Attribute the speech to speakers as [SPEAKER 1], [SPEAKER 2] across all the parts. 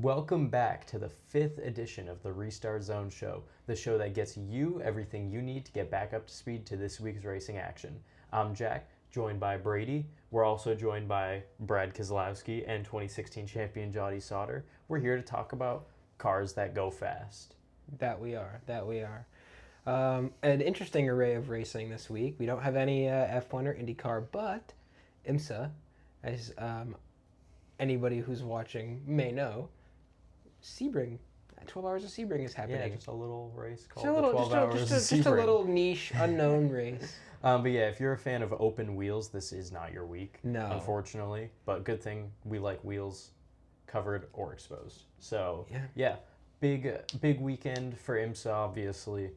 [SPEAKER 1] Welcome back to the 5th edition of the Restart Zone Show, the show that gets you everything you need to get back up to speed to this week's racing action. I'm Jack, joined by Brady. We're also joined by Brad Keselowski and 2016 champion Jody Sauter. We're here to talk about cars that go fast.
[SPEAKER 2] That we are. An interesting array of racing this week. We don't have any F1 or IndyCar, but IMSA, as anybody who's watching may know, Sebring, 12 Hours of Sebring is happening.
[SPEAKER 1] Yeah, just a little race called the 12 Hours of Sebring.
[SPEAKER 2] Just a little niche, unknown race.
[SPEAKER 1] But yeah, if you're a fan of open wheels, this is not your week,
[SPEAKER 2] No.
[SPEAKER 1] unfortunately. But good thing we like wheels covered or exposed. So yeah, big weekend for IMSA, obviously.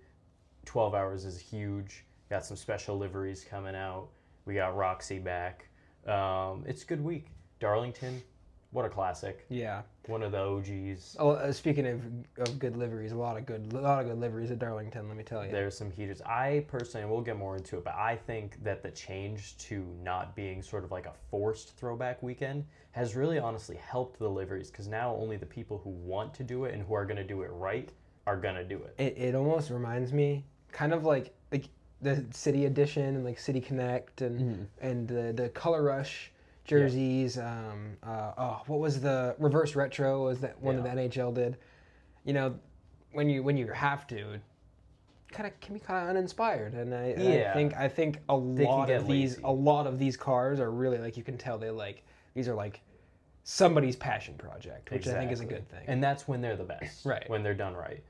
[SPEAKER 1] 12 Hours is huge. Got some special liveries coming out. We got Roxy back. It's a good week. Darlington, what a classic.
[SPEAKER 2] Yeah.
[SPEAKER 1] One of the OGs.
[SPEAKER 2] Oh, speaking of good liveries, a lot of good liveries at Darlington, let me tell you.
[SPEAKER 1] There's some heaters. I personally, and we'll get more into it, but I think that the change to not being sort of like a forced throwback weekend has really honestly helped the liveries, because now only the people who want to do it and who are going to do it right are going to do it.
[SPEAKER 2] It almost reminds me kind of like the City Edition and like City Connect and the Color Rush jerseys. What was the Reverse Retro? Was that one that the NHL did? You know, when you have to, it can be kind of uninspired. And I think a lot of these cars are really, like, you can tell these are like somebody's passion project, which I think is a good thing.
[SPEAKER 1] And that's when they're the best,
[SPEAKER 2] right?
[SPEAKER 1] When they're done right.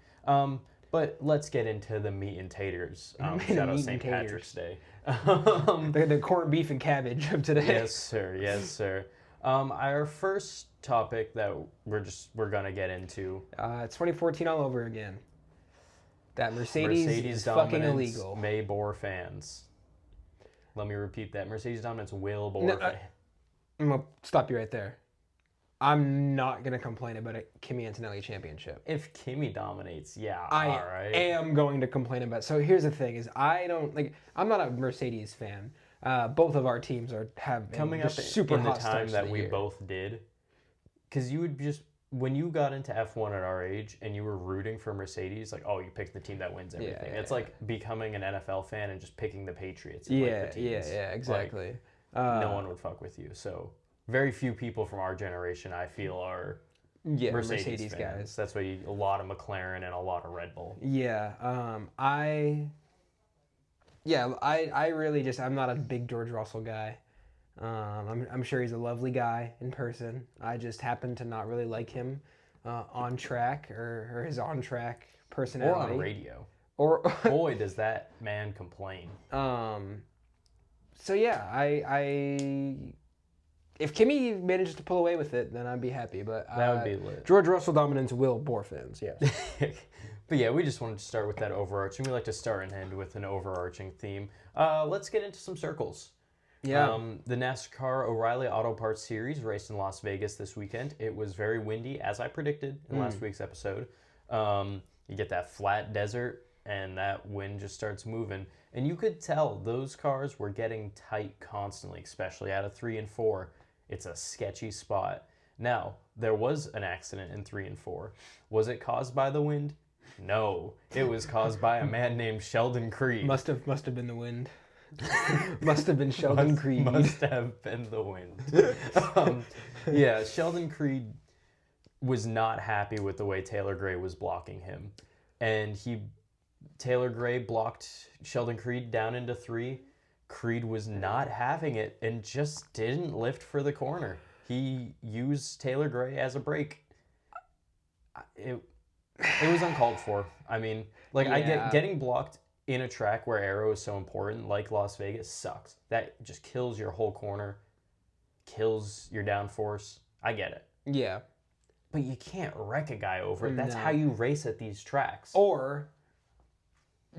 [SPEAKER 1] But let's get into the meat and taters. Shout out St. Patrick's Day.
[SPEAKER 2] The corned beef and cabbage of today.
[SPEAKER 1] Yes, sir. Our first topic that we're gonna get into.
[SPEAKER 2] It's 2014 all over again. That Mercedes is fucking illegal.
[SPEAKER 1] May bore fans. Let me repeat that. Mercedes dominance will bore fans.
[SPEAKER 2] I'm gonna stop you right there. I'm not going to complain about a Kimi Antonelli championship.
[SPEAKER 1] If Kimi dominates,
[SPEAKER 2] I am going to complain about it. So here's the thing is I'm not a Mercedes fan. Both of our teams have
[SPEAKER 1] coming up
[SPEAKER 2] super
[SPEAKER 1] in the
[SPEAKER 2] hot
[SPEAKER 1] time that we
[SPEAKER 2] year.
[SPEAKER 1] both did. Because you would just, when you got into F1 at our age and you were rooting for Mercedes, like, oh, you picked the team that wins everything. It's like becoming an NFL fan and just picking the Patriots. And the teams.
[SPEAKER 2] Exactly.
[SPEAKER 1] No one would fuck with you. So very few people from our generation, I feel, are Mercedes fans.
[SPEAKER 2] Guys.
[SPEAKER 1] That's why a lot of McLaren and a lot of Red Bull.
[SPEAKER 2] Yeah. I really just, I'm not a big George Russell guy. I'm sure he's a lovely guy in person. I just happen to not really like him on track or his on-track personality.
[SPEAKER 1] Or on radio. Or boy, does that man complain.
[SPEAKER 2] So yeah, if Kimi manages to pull away with it, then I'd be happy. But
[SPEAKER 1] that would be lit.
[SPEAKER 2] George Russell dominance will bore fans, yes.
[SPEAKER 1] But yeah, we just wanted to start with that overarching. We like to start and end with an overarching theme. Let's get into some circles.
[SPEAKER 2] Yeah.
[SPEAKER 1] The NASCAR O'Reilly Auto Parts Series raced in Las Vegas this weekend. It was very windy, as I predicted in last week's episode. You get that flat desert, and that wind just starts moving. And you could tell those cars were getting tight constantly, especially out of 3 and 4. It's a sketchy spot. Now, there was an accident in 3 and 4. Was it caused by the wind? No. It was caused by a man named Sheldon Creed.
[SPEAKER 2] Must have been the wind. Must have been Sheldon Creed.
[SPEAKER 1] Must have been the wind. Sheldon Creed was not happy with the way Taylor Gray was blocking him. And Taylor Gray blocked Sheldon Creed down into 3. Creed was not having it and just didn't lift for the corner. He used Taylor Gray as a brake. It was uncalled for. I mean, I get getting blocked in a track where aero is so important, like Las Vegas, sucks. That just kills your whole corner, kills your downforce. I get it.
[SPEAKER 2] Yeah.
[SPEAKER 1] But you can't wreck a guy over it. That's how you race at these tracks.
[SPEAKER 2] Or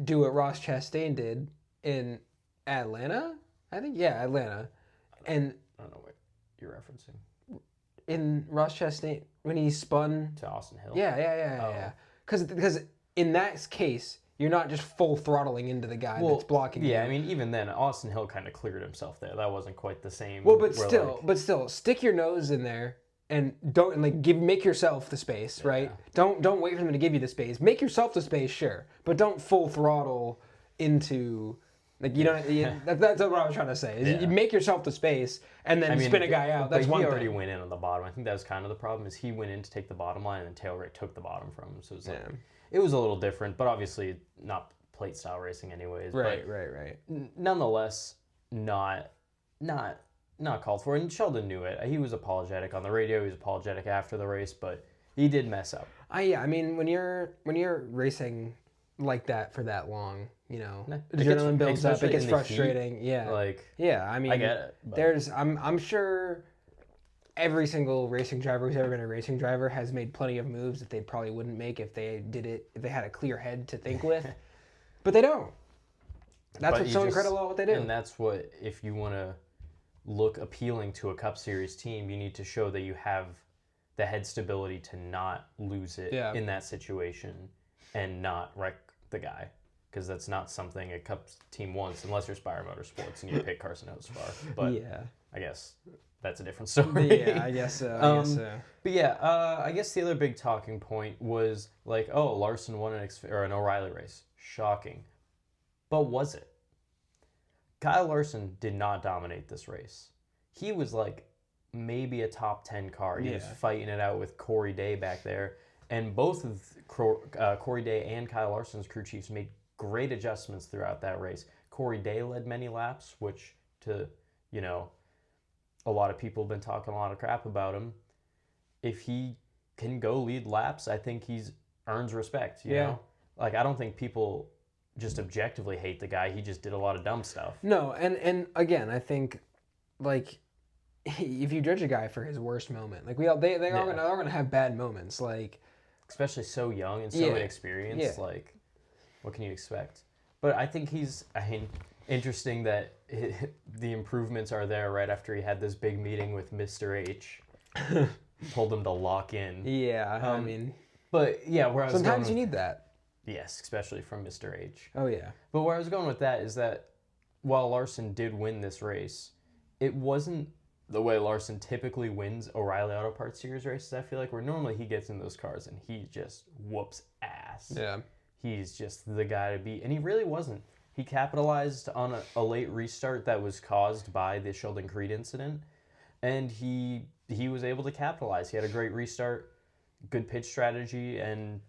[SPEAKER 2] do what Ross Chastain did in Atlanta? I think, Atlanta. And
[SPEAKER 1] I don't know what you're referencing.
[SPEAKER 2] In Ross Chastain, when he spun
[SPEAKER 1] to Austin Hill.
[SPEAKER 2] Yeah. Because in that case, you're not just full throttling into the guy that's blocking you.
[SPEAKER 1] Yeah, I mean, even then, Austin Hill kind of cleared himself there. That wasn't quite the same.
[SPEAKER 2] Well, but still, stick your nose in there make yourself the space, right? Don't wait for them to give you the space. Make yourself the space, sure, but don't full throttle into. Like that's what I was trying to say. Is you make yourself the space and then spin a guy out. That's one thing.
[SPEAKER 1] He already went in on the bottom. I think that was kind of the problem. Is he went in to take the bottom line and then tailgate took the bottom from him. So it was a little different, but obviously not plate style racing anyways.
[SPEAKER 2] Right.
[SPEAKER 1] Nonetheless, not called for. And Sheldon knew it. He was apologetic on the radio. He was apologetic after the race, but he did mess up.
[SPEAKER 2] I mean, when you're racing like that for that long, adrenaline builds up. It gets frustrating.
[SPEAKER 1] Heat,
[SPEAKER 2] I mean,
[SPEAKER 1] I get it. But.
[SPEAKER 2] I'm sure every single racing driver who's ever been a racing driver has made plenty of moves that they probably wouldn't make if they had a clear head to think with, but they don't. That's what's so incredible about what they do.
[SPEAKER 1] And that's what, if you want to look appealing to a Cup Series team, you need to show that you have the head stability to not lose it in that situation and not wreck the guy. Because that's not something a Cup team wants unless you're Spire Motorsports and you pick Carson Hocevar. But I guess that's a different story.
[SPEAKER 2] Yeah, I guess so.
[SPEAKER 1] But I guess the other big talking point was Larson won an O'Reilly race. Shocking. But was it? Kyle Larson did not dominate this race. He was maybe a top 10 car. He was fighting it out with Corey Day back there. And both of Corey Day and Kyle Larson's crew chiefs made great adjustments throughout that race. Corey Day led many laps, which a lot of people have been talking a lot of crap about him. If he can go lead laps, I think he's earns respect, you know? I don't think people just objectively hate the guy. He just did a lot of dumb stuff.
[SPEAKER 2] No, and again, I think if you judge a guy for his worst moment, they are going to have bad moments,
[SPEAKER 1] especially so young and so inexperienced. What can you expect? But I think interesting that the improvements are there right after he had this big meeting with Mr. H. Told him to lock in.
[SPEAKER 2] Yeah,
[SPEAKER 1] But where I was
[SPEAKER 2] sometimes you need that.
[SPEAKER 1] Yes, especially from Mr. H.
[SPEAKER 2] Oh yeah.
[SPEAKER 1] But where I was going with that is that while Larson did win this race, it wasn't the way Larson typically wins O'Reilly Auto Parts Series races. I feel like where normally he gets in those cars and he just whoops ass.
[SPEAKER 2] Yeah.
[SPEAKER 1] He's just the guy to beat, and he really wasn't. He capitalized on a late restart that was caused by the Sheldon Creed incident, and he was able to capitalize. He had a great restart, good pitch strategy, and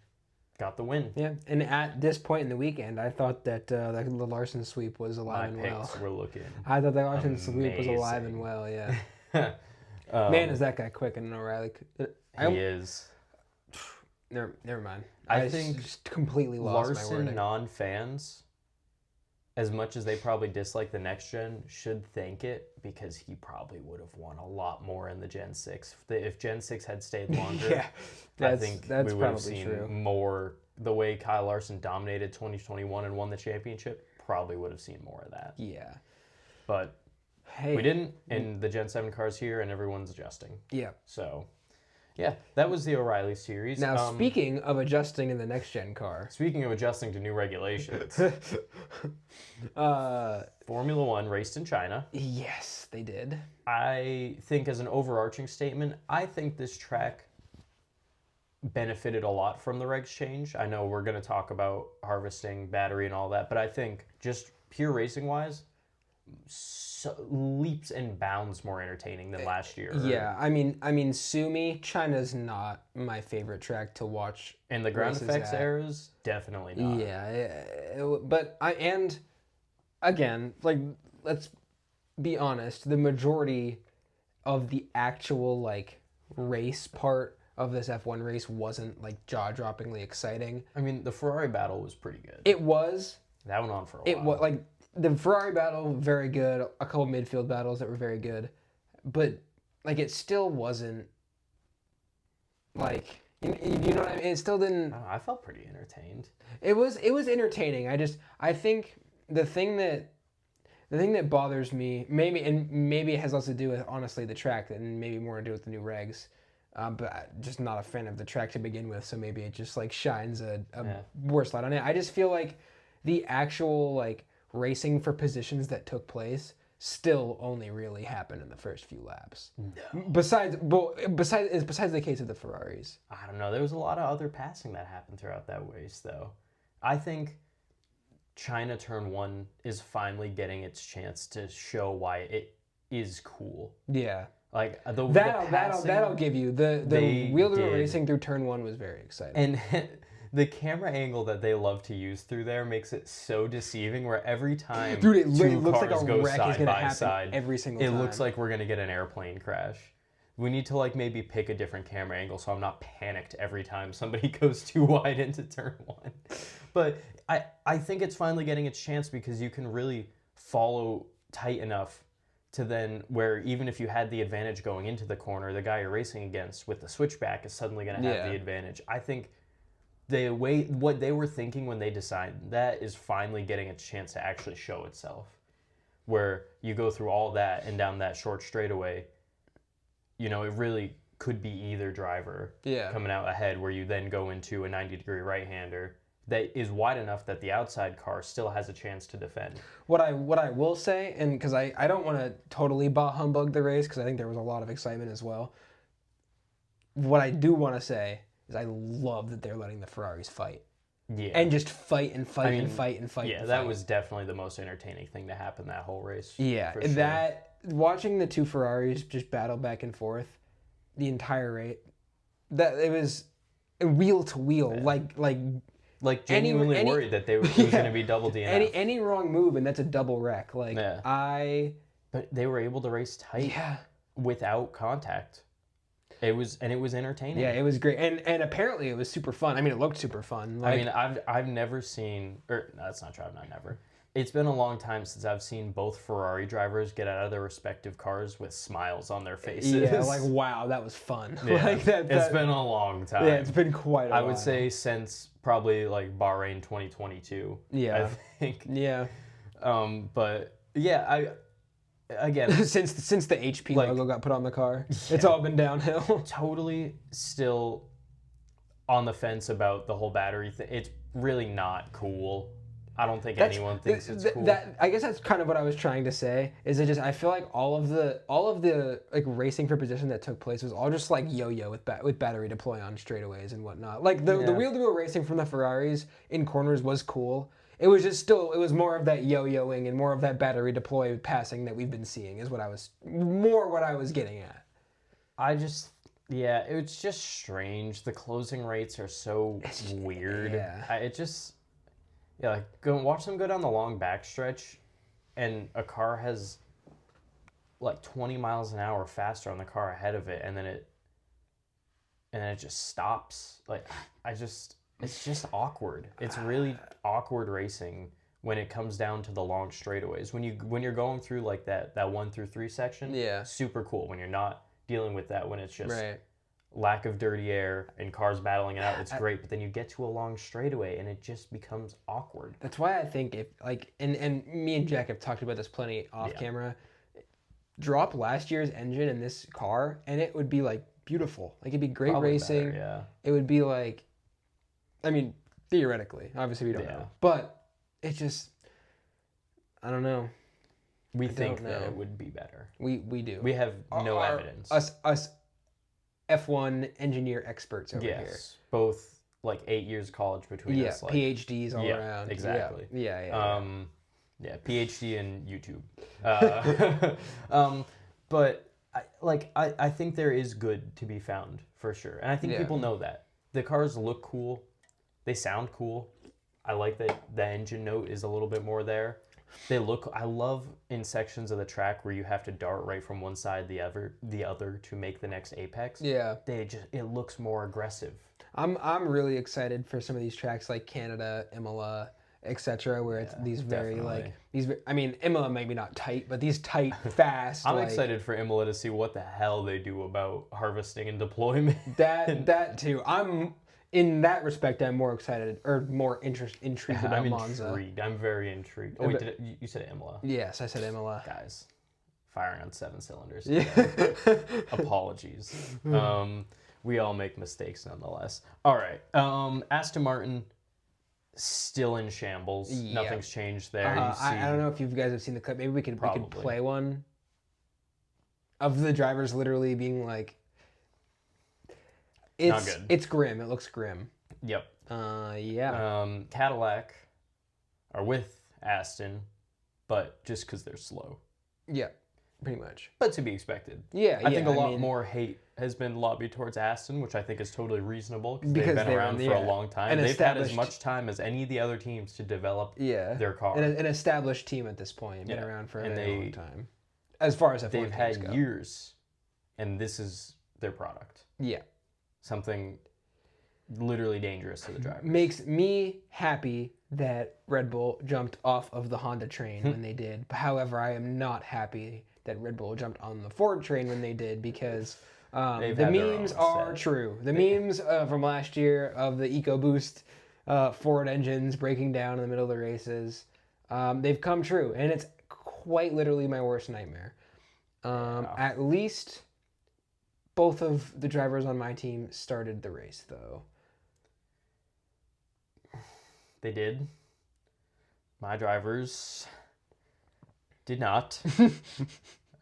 [SPEAKER 1] got the win.
[SPEAKER 2] Yeah, and at this point in the weekend, I thought that the Larson sweep was alive and well.
[SPEAKER 1] My picks were looking
[SPEAKER 2] I thought the Larson sweep was alive and well, yeah. Man, is that guy quick in an O'Reilly.
[SPEAKER 1] He is.
[SPEAKER 2] Never mind.
[SPEAKER 1] I think
[SPEAKER 2] just completely lost my wording.
[SPEAKER 1] Larson non-fans, as much as they probably dislike the next gen, should thank it because he probably would have won a lot more in the Gen 6. If Gen 6 had stayed longer, I think we would have seen more. The way Kyle Larson dominated 2021 and won the championship, probably would have seen more of that.
[SPEAKER 2] Yeah.
[SPEAKER 1] But we didn't, and the Gen 7 car's here, and everyone's adjusting.
[SPEAKER 2] Yeah.
[SPEAKER 1] So... yeah, that was the O'Reilly series.
[SPEAKER 2] Now, speaking of adjusting in the next-gen car.
[SPEAKER 1] Speaking of adjusting to new regulations. Formula One raced in China.
[SPEAKER 2] Yes, they did.
[SPEAKER 1] I think as an overarching statement, I think this track benefited a lot from the regs change. I know we're going to talk about harvesting, battery, and all that, but I think just pure racing-wise, leaps and bounds more entertaining than last year.
[SPEAKER 2] Yeah, I mean, sue me. China's not my favorite track to watch.
[SPEAKER 1] In the ground effects eras, definitely not.
[SPEAKER 2] Yeah, but again, let's be honest. The majority of the actual race part of this F1 race wasn't jaw-droppingly exciting.
[SPEAKER 1] I mean, the Ferrari battle was pretty good.
[SPEAKER 2] It was.
[SPEAKER 1] That went on for a while.
[SPEAKER 2] It was the Ferrari battle, very good. A couple midfield battles that were very good, but it still wasn't you know what I mean. It still didn't.
[SPEAKER 1] I felt pretty entertained.
[SPEAKER 2] It was entertaining. I think the thing that bothers me maybe it has less to do with honestly the track and maybe more to do with the new regs. But I'm just not a fan of the track to begin with, so maybe it just shines a worse light on it. I just feel like the actual racing for positions that took place still only really happened in the first few laps.
[SPEAKER 1] No.
[SPEAKER 2] Besides the case of the Ferraris.
[SPEAKER 1] I don't know. There was a lot of other passing that happened throughout that race, though. I think China Turn 1 is finally getting its chance to show why it is cool.
[SPEAKER 2] Yeah.
[SPEAKER 1] Like
[SPEAKER 2] that'll give you the wheel-to-wheel racing through Turn 1 was very exciting.
[SPEAKER 1] And the camera angle that they love to use through there makes it so deceiving. Where every time
[SPEAKER 2] Dude, it
[SPEAKER 1] two
[SPEAKER 2] looks
[SPEAKER 1] cars
[SPEAKER 2] like a
[SPEAKER 1] go
[SPEAKER 2] wreck is
[SPEAKER 1] side
[SPEAKER 2] gonna
[SPEAKER 1] by
[SPEAKER 2] happen
[SPEAKER 1] side,
[SPEAKER 2] every single
[SPEAKER 1] it
[SPEAKER 2] time.
[SPEAKER 1] looks like we're gonna get an airplane crash. We need to like maybe pick a different camera angle so I'm not panicked every time somebody goes too wide into Turn 1. But I think it's finally getting its chance because you can really follow tight enough to then where even if you had the advantage going into the corner, the guy you're racing against with the switchback is suddenly going to have the advantage. I think what they were thinking when they decided that is finally getting a chance to actually show itself. Where you go through all that and down that short straightaway, you know, it really could be either driver coming out ahead, where you then go into a 90-degree right-hander that is wide enough that the outside car still has a chance to defend.
[SPEAKER 2] What I will say, and because I don't want to totally bah humbug the race, because I think there was a lot of excitement as well. What I do want to say is I love that they're letting the Ferraris fight.
[SPEAKER 1] Yeah.
[SPEAKER 2] And just fight and fight
[SPEAKER 1] and
[SPEAKER 2] fight and fight.
[SPEAKER 1] Yeah, that was definitely the most entertaining thing to happen that whole race.
[SPEAKER 2] Yeah,
[SPEAKER 1] for sure.
[SPEAKER 2] that watching the two Ferraris just battle back and forth the entire race, that it was wheel to wheel,
[SPEAKER 1] like genuinely worried that it was going to be double DNF.
[SPEAKER 2] Any wrong move and that's a double wreck.
[SPEAKER 1] But they were able to race tight without contact. It was entertaining.
[SPEAKER 2] Yeah, it was great, and apparently it was super fun. I mean, it looked super fun.
[SPEAKER 1] I mean, I've never seen, or no, that's not true. Not never. It's been a long time since I've seen both Ferrari drivers get out of their respective cars with smiles on their faces.
[SPEAKER 2] Yeah, like wow, that was fun.
[SPEAKER 1] Yeah. It's been a long time.
[SPEAKER 2] Yeah, it's been quite a while.
[SPEAKER 1] I would say since probably like Bahrain 2022.
[SPEAKER 2] Yeah,
[SPEAKER 1] I think.
[SPEAKER 2] Yeah.
[SPEAKER 1] But yeah, again
[SPEAKER 2] since the HP logo got put on the car, it's all been downhill.
[SPEAKER 1] Totally still on the fence about the whole battery thing. It's really not cool. I don't think anyone thinks it's cool.
[SPEAKER 2] I guess that's kind of what I was trying to say. Is it just I feel like all of the like racing for position that took place was all just like yo-yo with battery deploy on straightaways and whatnot. Like the wheel-to-wheel racing from the Ferraris in corners was cool. It was just it was more of that yo-yoing and more of that battery deploy passing that we've been seeing is what I was getting at.
[SPEAKER 1] It's just strange. The closing rates are so weird. Yeah. Go watch them go down the long backstretch, and a car has like 20 miles an hour faster on the car ahead of it, and then it just stops. Like it's just awkward. It's really awkward racing when it comes down to the long straightaways. When you're going through like that 1 through 3 section, super cool. When you're not dealing with that, when it's just lack of dirty air and cars battling it out, it's great. But then you get to a long straightaway and it just becomes awkward.
[SPEAKER 2] That's why I think if like and me and Jack have talked about this plenty off camera. Drop last year's engine in this car and it would be like beautiful. Like it'd be great racing.
[SPEAKER 1] Better,
[SPEAKER 2] It would be like, I mean, theoretically, obviously we don't know, but it just, I don't know.
[SPEAKER 1] We think that it would be better.
[SPEAKER 2] We do.
[SPEAKER 1] We have no evidence.
[SPEAKER 2] Us F1 engineer experts over here.
[SPEAKER 1] Both like 8 years college between us. Like,
[SPEAKER 2] PhDs all around.
[SPEAKER 1] Exactly.
[SPEAKER 2] Yeah.
[SPEAKER 1] PhD in YouTube. But I think there is good to be found for sure, and I think people know that. The cars look cool, they sound cool. I like that the engine note is a little bit more there. I love in sections of the track where you have to dart right from one side to the other to make the next apex. Yeah. It looks more aggressive.
[SPEAKER 2] I'm really excited for some of these tracks like Canada, Imola, etc., where it's these very I mean, Imola maybe not tight, but these tight, fast.
[SPEAKER 1] I'm excited for Imola to see what the hell they do about harvesting and deployment.
[SPEAKER 2] That too. In that respect, I'm more excited or more intrigued about Monza.
[SPEAKER 1] I'm intrigued. I'm very intrigued. Oh, wait, you said Imola?
[SPEAKER 2] Yes, I said Imola.
[SPEAKER 1] Guys, firing on 7 cylinders.
[SPEAKER 2] Yeah.
[SPEAKER 1] Apologies. We all make mistakes nonetheless. All right. Aston Martin, still in shambles.
[SPEAKER 2] Yeah.
[SPEAKER 1] Nothing's changed there.
[SPEAKER 2] I don't know if you guys have seen the clip. Maybe we could play one of the drivers literally being like,
[SPEAKER 1] not good.
[SPEAKER 2] It's grim. It looks grim.
[SPEAKER 1] Yep.
[SPEAKER 2] Yeah.
[SPEAKER 1] Cadillac are with Aston, but just because they're slow.
[SPEAKER 2] Yeah, pretty much.
[SPEAKER 1] But to be expected.
[SPEAKER 2] Yeah,
[SPEAKER 1] I think a lot more hate has been lobbied towards Aston, which I think is totally reasonable because they've been around for a long time. They've had as much time as any of the other teams to develop their car.
[SPEAKER 2] An established team at this point, been around for a very long time. As far as F1
[SPEAKER 1] they've had
[SPEAKER 2] go.
[SPEAKER 1] years, and this is their product.
[SPEAKER 2] Yeah.
[SPEAKER 1] Something literally dangerous to the drivers.
[SPEAKER 2] Makes me happy that Red Bull jumped off of the Honda train when they did. However, I am not happy that Red Bull jumped on the Ford train when they did because the memes are true. The memes from last year of the EcoBoost Ford engines breaking down in the middle of the races, they've come true. And it's quite literally my worst nightmare. At least both of the drivers on my team started the race, though.
[SPEAKER 1] They did. My drivers did not.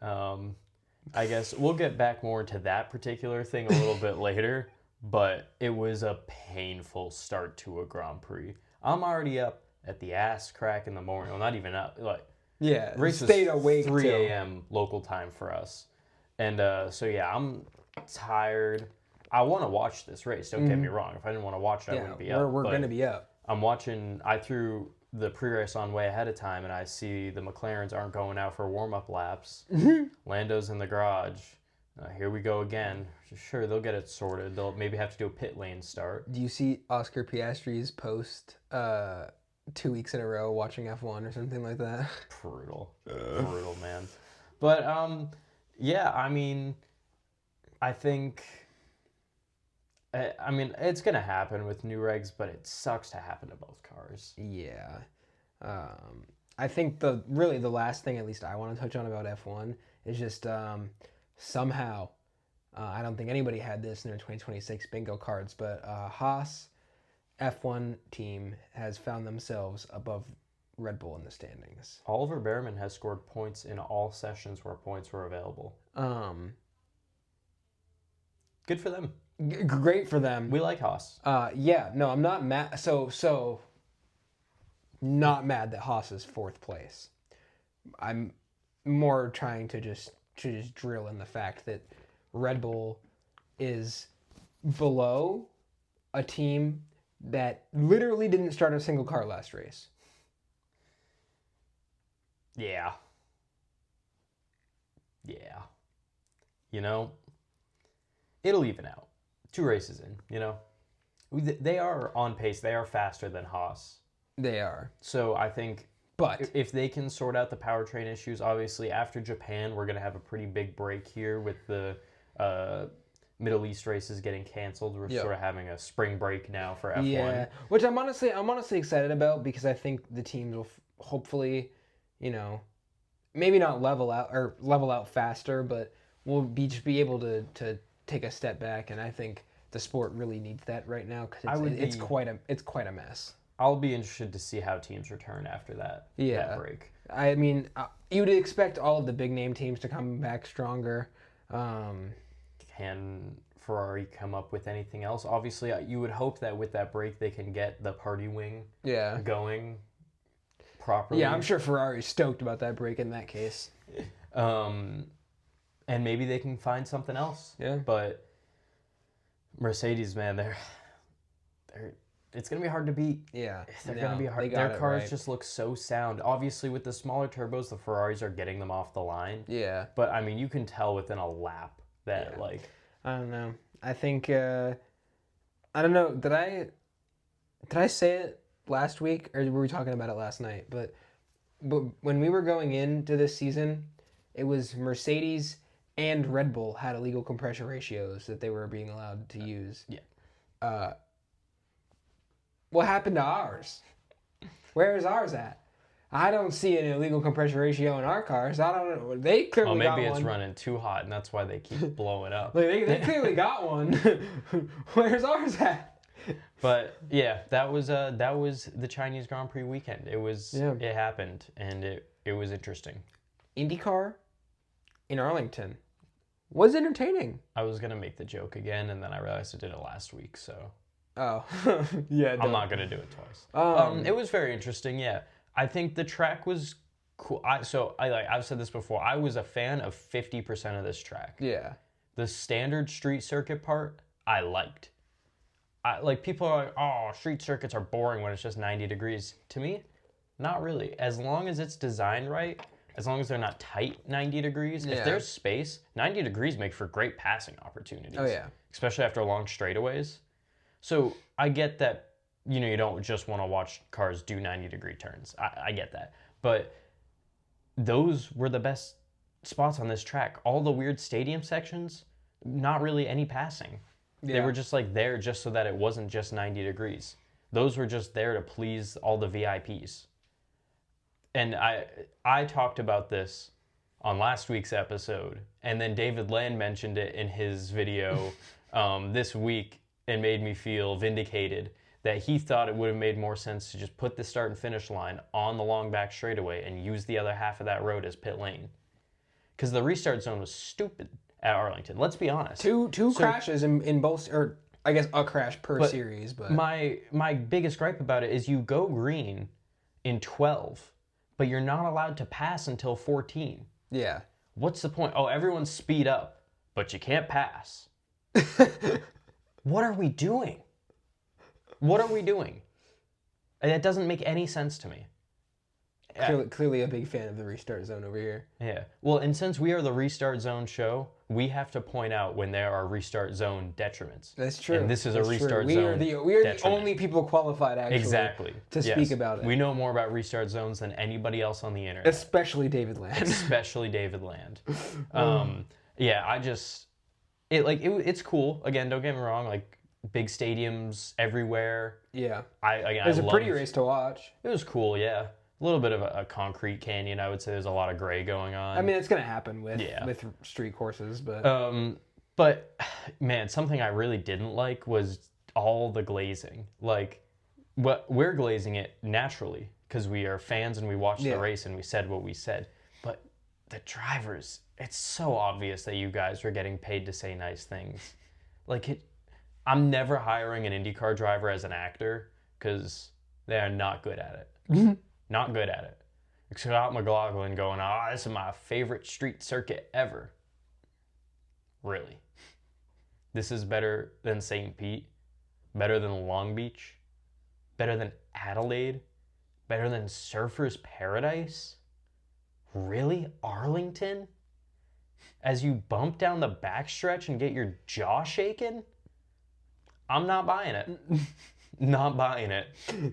[SPEAKER 1] I guess we'll get back more into that particular thing a little bit later, but it was a painful start to a Grand Prix. I'm already up at the ass crack in the morning. Well, not even up. Race
[SPEAKER 2] stayed awake
[SPEAKER 1] 3 a.m. local time for us. And I'm tired. I want to watch this race. Don't get me wrong. If I didn't want to watch it, I wouldn't be up.
[SPEAKER 2] We're going to be up.
[SPEAKER 1] I'm watching. I threw the pre-race on way ahead of time, and I see the McLarens aren't going out for warm-up laps. Lando's in the garage. Here we go again. Sure, they'll get it sorted. They'll maybe have to do a pit lane start.
[SPEAKER 2] Do you see Oscar Piastri's post 2 weeks in a row watching F1 or something like that?
[SPEAKER 1] Brutal. Brutal, man. But, I mean, I think... it's going to happen with new regs, but it sucks to happen to both cars.
[SPEAKER 2] Yeah. I think the last thing, at least I want to touch on about F1, is just somehow, I don't think anybody had this in their 2026 bingo cards, but Haas F1 team has found themselves above Red Bull in the standings.
[SPEAKER 1] Oliver Behrman has scored points in all sessions where points were available. Good for them.
[SPEAKER 2] Great for them.
[SPEAKER 1] We like Haas.
[SPEAKER 2] I'm not mad. So not mad that Haas is fourth place. I'm more trying to just drill in the fact that Red Bull is below a team that literally didn't start a single car last race.
[SPEAKER 1] Yeah. It'll even out. 2 races in, They are on pace. They are faster than Haas.
[SPEAKER 2] They are.
[SPEAKER 1] So I think
[SPEAKER 2] but
[SPEAKER 1] if they can sort out the powertrain issues, obviously after Japan, we're going to have a pretty big break here with the Middle East races getting canceled. We're sort of having a spring break now for F1.
[SPEAKER 2] Yeah, which I'm honestly excited about because I think the teams will hopefully, maybe not level out faster, but we'll be able to take a step back, and I think the sport really needs that right now because it's quite a mess.
[SPEAKER 1] I'll be interested to see how teams return after that break.
[SPEAKER 2] I mean, you'd expect all of the big name teams to come back stronger.
[SPEAKER 1] Can Ferrari come up with anything else? Obviously, you would hope that with that break they can get the party wing going properly.
[SPEAKER 2] Yeah, I'm sure Ferrari's stoked about that break in that case.
[SPEAKER 1] And maybe they can find something else.
[SPEAKER 2] Yeah.
[SPEAKER 1] But Mercedes, man, they're it's gonna be hard to beat.
[SPEAKER 2] Yeah.
[SPEAKER 1] They're gonna be hard. Their cars just look so sound. Obviously, with the smaller turbos, the Ferraris are getting them off the line.
[SPEAKER 2] Yeah.
[SPEAKER 1] But I mean, you can tell within a lap that
[SPEAKER 2] I don't know. I think I don't know. Did I say it last week or were we talking about it last night? But when we were going into this season, it was Mercedes and Red Bull had illegal compression ratios that they were being allowed to use.
[SPEAKER 1] Yeah.
[SPEAKER 2] What happened to ours? Where is ours at? I don't see an illegal compression ratio in our cars. I don't know. They clearly got one.
[SPEAKER 1] Maybe it's running too hot, and that's why they keep blowing up.
[SPEAKER 2] They clearly got one. Where's ours at?
[SPEAKER 1] But yeah, that was the Chinese Grand Prix weekend. It happened, and it was interesting.
[SPEAKER 2] IndyCar in Arlington was entertaining.
[SPEAKER 1] I was gonna make the joke again, and then I realized I did it last week, so
[SPEAKER 2] Oh, yeah.
[SPEAKER 1] I'm not gonna do it twice. It was very interesting. Yeah, I think the track was cool. I've said this before. I was a fan of 50% of this track.
[SPEAKER 2] Yeah.
[SPEAKER 1] The standard street circuit part, I liked. People are like, oh, street circuits are boring when it's just 90 degrees. To me, not really. As long as it's designed right, as long as they're not tight 90 degrees, if there's space, 90 degrees make for great passing opportunities.
[SPEAKER 2] Oh, yeah.
[SPEAKER 1] Especially after long straightaways. So I get that, you don't just want to watch cars do 90-degree turns. I get that. But those were the best spots on this track. All the weird stadium sections, not really any passing. Yeah. They were just there just so that it wasn't just 90 degrees. Those were just there to please all the VIPs. And I talked about this on last week's episode, and then David Land mentioned it in his video this week and made me feel vindicated that he thought it would have made more sense to just put the start and finish line on the long back straightaway and use the other half of that road as pit lane. Because the restart zone was stupid at Arlington. Let's be honest.
[SPEAKER 2] Two crashes in both, or I guess a crash per series. But
[SPEAKER 1] my biggest gripe about it is you go green in 12, but you're not allowed to pass until 14.
[SPEAKER 2] Yeah.
[SPEAKER 1] What's the point? Oh, everyone speed up, but you can't pass. What are we doing? What are we doing? That doesn't make any sense to me.
[SPEAKER 2] Clearly a big fan of the restart zone over here.
[SPEAKER 1] Yeah. Well, and since we are the restart zone show, we have to point out when there are restart zone detriments.
[SPEAKER 2] That's true.
[SPEAKER 1] And this is a restart zone.
[SPEAKER 2] We are the only people qualified actually to speak about it.
[SPEAKER 1] We know more about restart zones than anybody else on the internet.
[SPEAKER 2] Especially David Land.
[SPEAKER 1] Yeah, it's cool. Again, don't get me wrong, big stadiums everywhere.
[SPEAKER 2] Yeah.
[SPEAKER 1] It
[SPEAKER 2] was a pretty race to watch.
[SPEAKER 1] It was cool, yeah. A little bit of a concrete canyon, I would say. There's a lot of gray going on.
[SPEAKER 2] I mean, it's going to happen with street courses, but...
[SPEAKER 1] But, man, something I really didn't like was all the glazing. We're glazing it naturally because we are fans and we watched the race and we said what we said. But the drivers, it's so obvious that you guys are getting paid to say nice things. I'm never hiring an IndyCar driver as an actor because they are not good at it. Not good at it. Scott McLaughlin going, this is my favorite street circuit ever. Really? This is better than St. Pete? Better than Long Beach? Better than Adelaide? Better than Surfer's Paradise? Really? Arlington? As you bump down the backstretch and get your jaw shaken? I'm not buying it. Not buying it.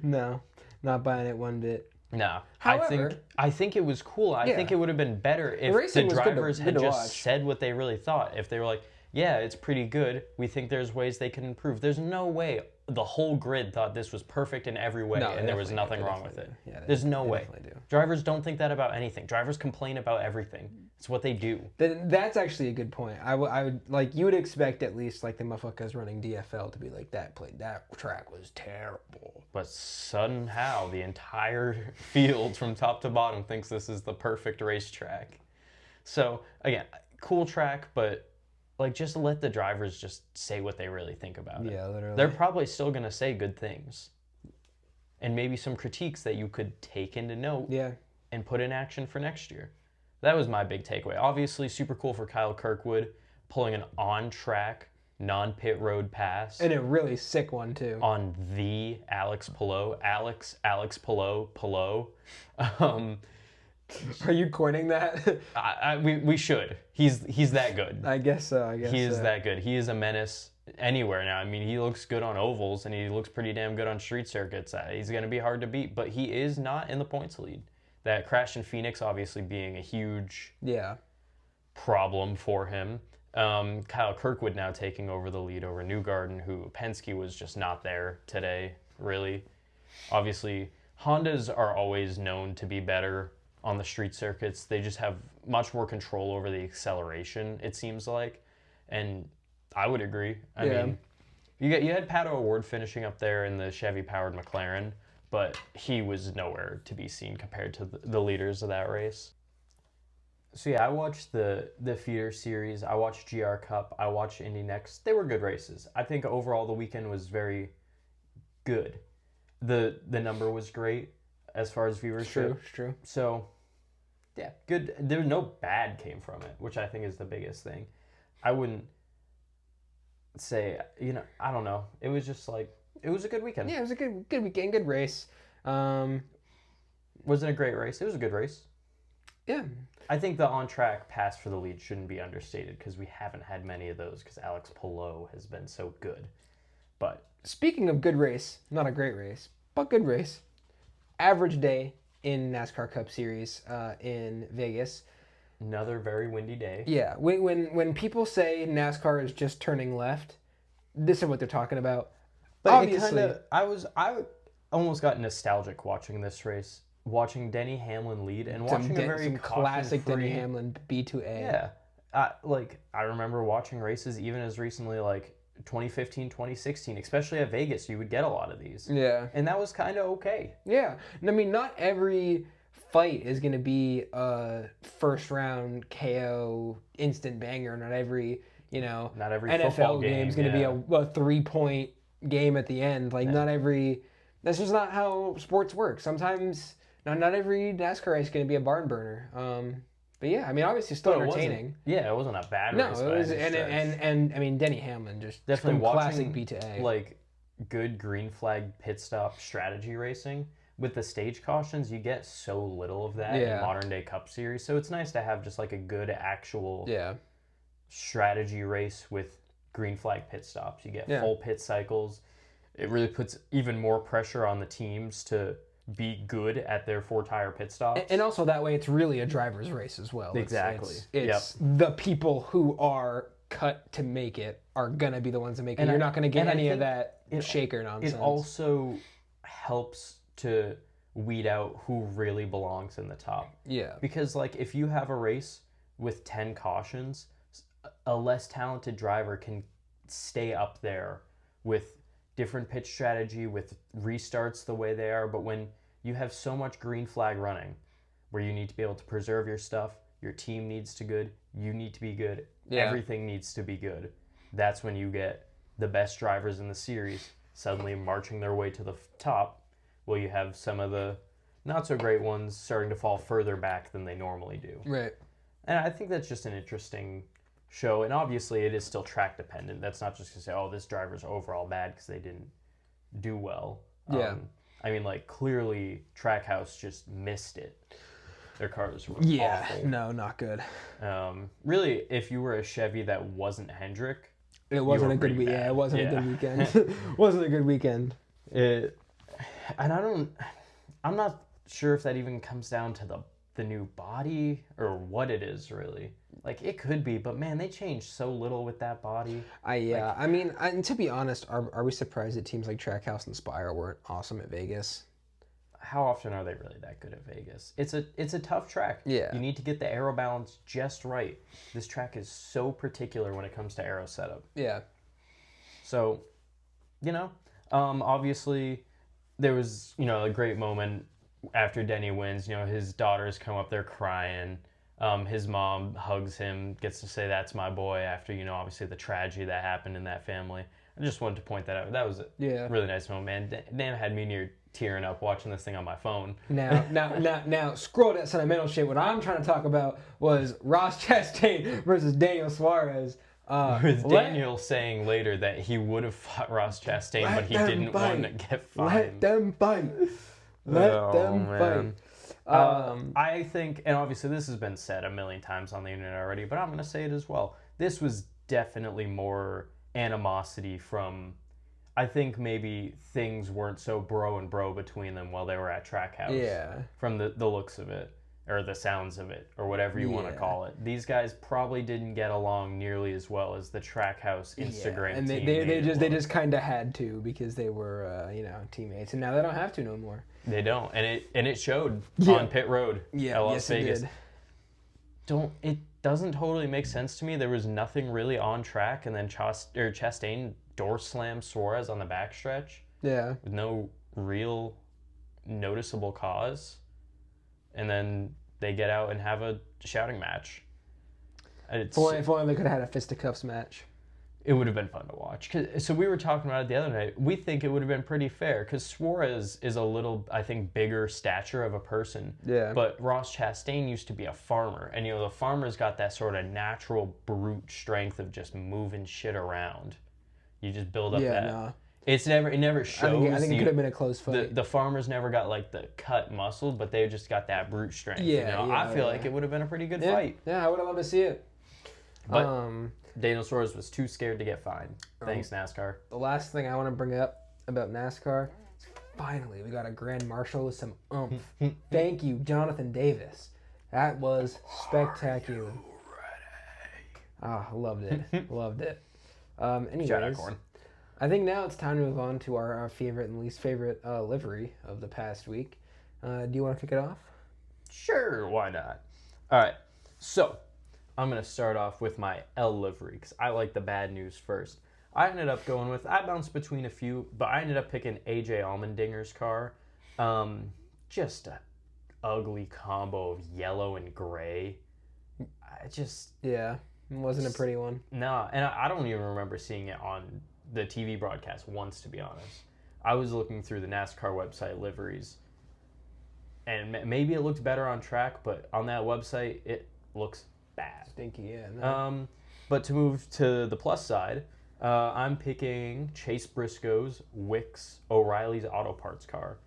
[SPEAKER 2] No, not buying it one bit.
[SPEAKER 1] No.
[SPEAKER 2] However,
[SPEAKER 1] I think it was cool. I think it would have been better if the drivers had just said what they really thought. If they were like, yeah, it's pretty good. We think there's ways they can improve. There's no way the whole grid thought this was perfect in every way and there was nothing wrong with it. Yeah, there's no way. Drivers don't think that about anything. Drivers complain about everything. It's what they do.
[SPEAKER 2] That's actually a good point. I would you would expect at least the motherfuckers running DFL to be like, that track was terrible.
[SPEAKER 1] But somehow the entire field from top to bottom thinks this is the perfect racetrack. So again, cool track, but just let the drivers just say what they really think about it.
[SPEAKER 2] Yeah, literally.
[SPEAKER 1] They're probably still going to say good things. And maybe some critiques that you could take into note and put in action for next year. That was my big takeaway. Obviously, super cool for Kyle Kirkwood, pulling an on-track, non-pit road pass.
[SPEAKER 2] And a really sick one, too.
[SPEAKER 1] On the Alex Palou. Alex Palou.
[SPEAKER 2] Are you coining that?
[SPEAKER 1] We should. He's that good.
[SPEAKER 2] I guess so.
[SPEAKER 1] He is that good. He is a menace anywhere now. I mean, he looks good on ovals, and he looks pretty damn good on street circuits. He's going to be hard to beat, but he is not in the points lead. That crash in Phoenix obviously being a huge problem for him. Kyle Kirkwood now taking over the lead over Newgarden, who Penske was just not there today, really. Obviously, Hondas are always known to be better on the street circuits. They just have much more control over the acceleration, it seems like. And I would agree. I mean, You had Pato O'Ward finishing up there in the Chevy-powered McLaren, but he was nowhere to be seen compared to the leaders of that race. So yeah, I watched the feeder series. I watched GR Cup. I watched Indy Next. They were good races. I think overall the weekend was very good. The number was great as far as viewership.
[SPEAKER 2] It's true.
[SPEAKER 1] So yeah, good. There was no bad came from it, which I think is the biggest thing. I wouldn't say, I don't know. It was just like, it was a good weekend.
[SPEAKER 2] Yeah, it was a good weekend, good race.
[SPEAKER 1] Wasn't a great race. It was a good race.
[SPEAKER 2] Yeah.
[SPEAKER 1] I think the on-track pass for the lead shouldn't be understated because we haven't had many of those because Alex Palou has been so good. But
[SPEAKER 2] speaking of good race, not a great race, but good race. Average day in NASCAR Cup Series in Vegas.
[SPEAKER 1] Another very windy day.
[SPEAKER 2] Yeah, when people say NASCAR is just turning left, this is what they're talking about.
[SPEAKER 1] But
[SPEAKER 2] obviously,
[SPEAKER 1] I almost got nostalgic watching this race, watching Denny Hamlin lead and watching a very
[SPEAKER 2] classic Denny Hamlin B2A.
[SPEAKER 1] Yeah, I remember watching races even as recently like 2015, 2016, especially at Vegas. You would get a lot of these.
[SPEAKER 2] Yeah,
[SPEAKER 1] and that was kind of okay.
[SPEAKER 2] Yeah, I mean, not every fight is going to be a first round KO instant banger. Not every
[SPEAKER 1] NFL
[SPEAKER 2] game is going to be a 3-point game at the end. Like not every. That's just not how sports work. Sometimes not every NASCAR race is going to be a barn burner. But yeah, I mean, obviously still entertaining.
[SPEAKER 1] It wasn't a bad race.
[SPEAKER 2] No, it was, and I mean, Denny Hamlin just
[SPEAKER 1] definitely
[SPEAKER 2] classic
[SPEAKER 1] watching
[SPEAKER 2] B2A.
[SPEAKER 1] Like good green flag pit stop strategy racing. With the stage cautions, you get so little of that in modern day Cup Series. So it's nice to have just like a good actual strategy race with green flag pit stops. You get full pit cycles. It really puts even more pressure on the teams to be good at their 4-tire pit stops.
[SPEAKER 2] And also that way it's really a driver's race as well.
[SPEAKER 1] Exactly.
[SPEAKER 2] It's the people who are cut to make it are going to be the ones that make it. You're not going to get any of that shaker nonsense.
[SPEAKER 1] It also helps to weed out who really belongs in the top.
[SPEAKER 2] Yeah.
[SPEAKER 1] Because like if you have a race with 10 cautions, a less talented driver can stay up there with different pitch strategy, with restarts the way they are. But when you have so much green flag running where you need to be able to preserve your stuff, your team needs to good, you need to be good, everything needs to be good. That's when you get the best drivers in the series suddenly marching their way to the top. Well, you have some of the not so great ones starting to fall further back than they normally do.
[SPEAKER 2] Right.
[SPEAKER 1] And I think that's just an interesting show. And obviously it is still track dependent. That's not just to say, oh, this driver's overall bad because they didn't do well.
[SPEAKER 2] Yeah.
[SPEAKER 1] I mean, like, clearly Trackhouse just missed it. Their cars were awful.
[SPEAKER 2] No, not good.
[SPEAKER 1] Really, if you were a Chevy that wasn't Hendrick,
[SPEAKER 2] it wasn't a good weekend. Yeah, it wasn't a good weekend. It wasn't a good weekend.
[SPEAKER 1] And I'm not sure if that even comes down to the new body or what it is really. Like it could be, but man, they changed so little with that body.
[SPEAKER 2] I mean, and to be honest, are we surprised that teams like Trackhouse and Spire weren't awesome at Vegas?
[SPEAKER 1] How often are they really that good at Vegas? It's a tough track.
[SPEAKER 2] Yeah.
[SPEAKER 1] You need to get the aero balance just right. This track is so particular when it comes to aero setup.
[SPEAKER 2] Yeah.
[SPEAKER 1] So, obviously there was, a great moment after Denny wins. His daughters come up there crying. His mom hugs him, gets to say, "That's my boy," after, obviously the tragedy that happened in that family. I just wanted to point that out. That was a really nice moment, man. Dan had me near tearing up watching this thing on my phone.
[SPEAKER 2] Now, scroll that sentimental shit. What I'm trying to talk about was Ross Chastain versus Daniel Suarez.
[SPEAKER 1] With Daniel saying later that he would have fought Ross Chastain, but he didn't want to get fined.
[SPEAKER 2] Let them fight. Let them fight.
[SPEAKER 1] I think, and obviously this has been said a million times on the internet already, but I'm going to say it as well. This was definitely more animosity from, I think maybe things weren't so bro and bro between them while they were at Trackhouse.
[SPEAKER 2] Yeah.
[SPEAKER 1] From the looks of it, or the sounds of it, or whatever you want to call it. These guys probably didn't get along nearly as well as the Trackhouse Instagram
[SPEAKER 2] and
[SPEAKER 1] team.
[SPEAKER 2] They just kind of had to because they were teammates, and now they don't have to no more.
[SPEAKER 1] They don't, and it showed on pit road at Las Vegas.
[SPEAKER 2] It did.
[SPEAKER 1] It doesn't totally make sense to me. There was nothing really on track, and then Chastain door slam Suarez on the backstretch with no real noticeable cause, and then they get out and have a shouting match.
[SPEAKER 2] If only they could have had a fisticuffs match.
[SPEAKER 1] It would have been fun to watch. So we were talking about it the other night. We think it would have been pretty fair because Suarez is a little, I think, bigger stature of a person.
[SPEAKER 2] Yeah.
[SPEAKER 1] But Ross Chastain used to be a farmer. And, the farmer's got that sort of natural brute strength of just moving shit around. You just build up that.
[SPEAKER 2] No.
[SPEAKER 1] It never shows.
[SPEAKER 2] I think it could have been a close fight.
[SPEAKER 1] The farmers never got, like, the cut muscle, but they just got that brute strength. I feel like it would have been a pretty good fight.
[SPEAKER 2] Yeah, I would have loved to see it.
[SPEAKER 1] But Daniel Suarez was too scared to get fined. Thanks, NASCAR.
[SPEAKER 2] The last thing I want to bring up about NASCAR is finally we got a Grand Marshal with some oomph. Thank you, Jonathan Davis. That was spectacular. I loved it. Loved it. Anyways, I think now it's time to move on to our favorite and least favorite livery of the past week. Do you want to kick it off?
[SPEAKER 1] Sure, why not? All right, so I'm going to start off with my L livery because I like the bad news first. I bounced between a few, but I ended up picking AJ Allmendinger's car. Just a ugly combo of yellow and gray.
[SPEAKER 2] Yeah, it wasn't a pretty one.
[SPEAKER 1] No, and I don't even remember seeing it on the TV broadcast once, to be honest. I was looking through the NASCAR website liveries, and maybe it looked better on track, but on that website, it looks bad.
[SPEAKER 2] Stinky, yeah. No.
[SPEAKER 1] But to move to the plus side, I'm picking Chase Briscoe's Wix O'Reilly's Auto Parts car.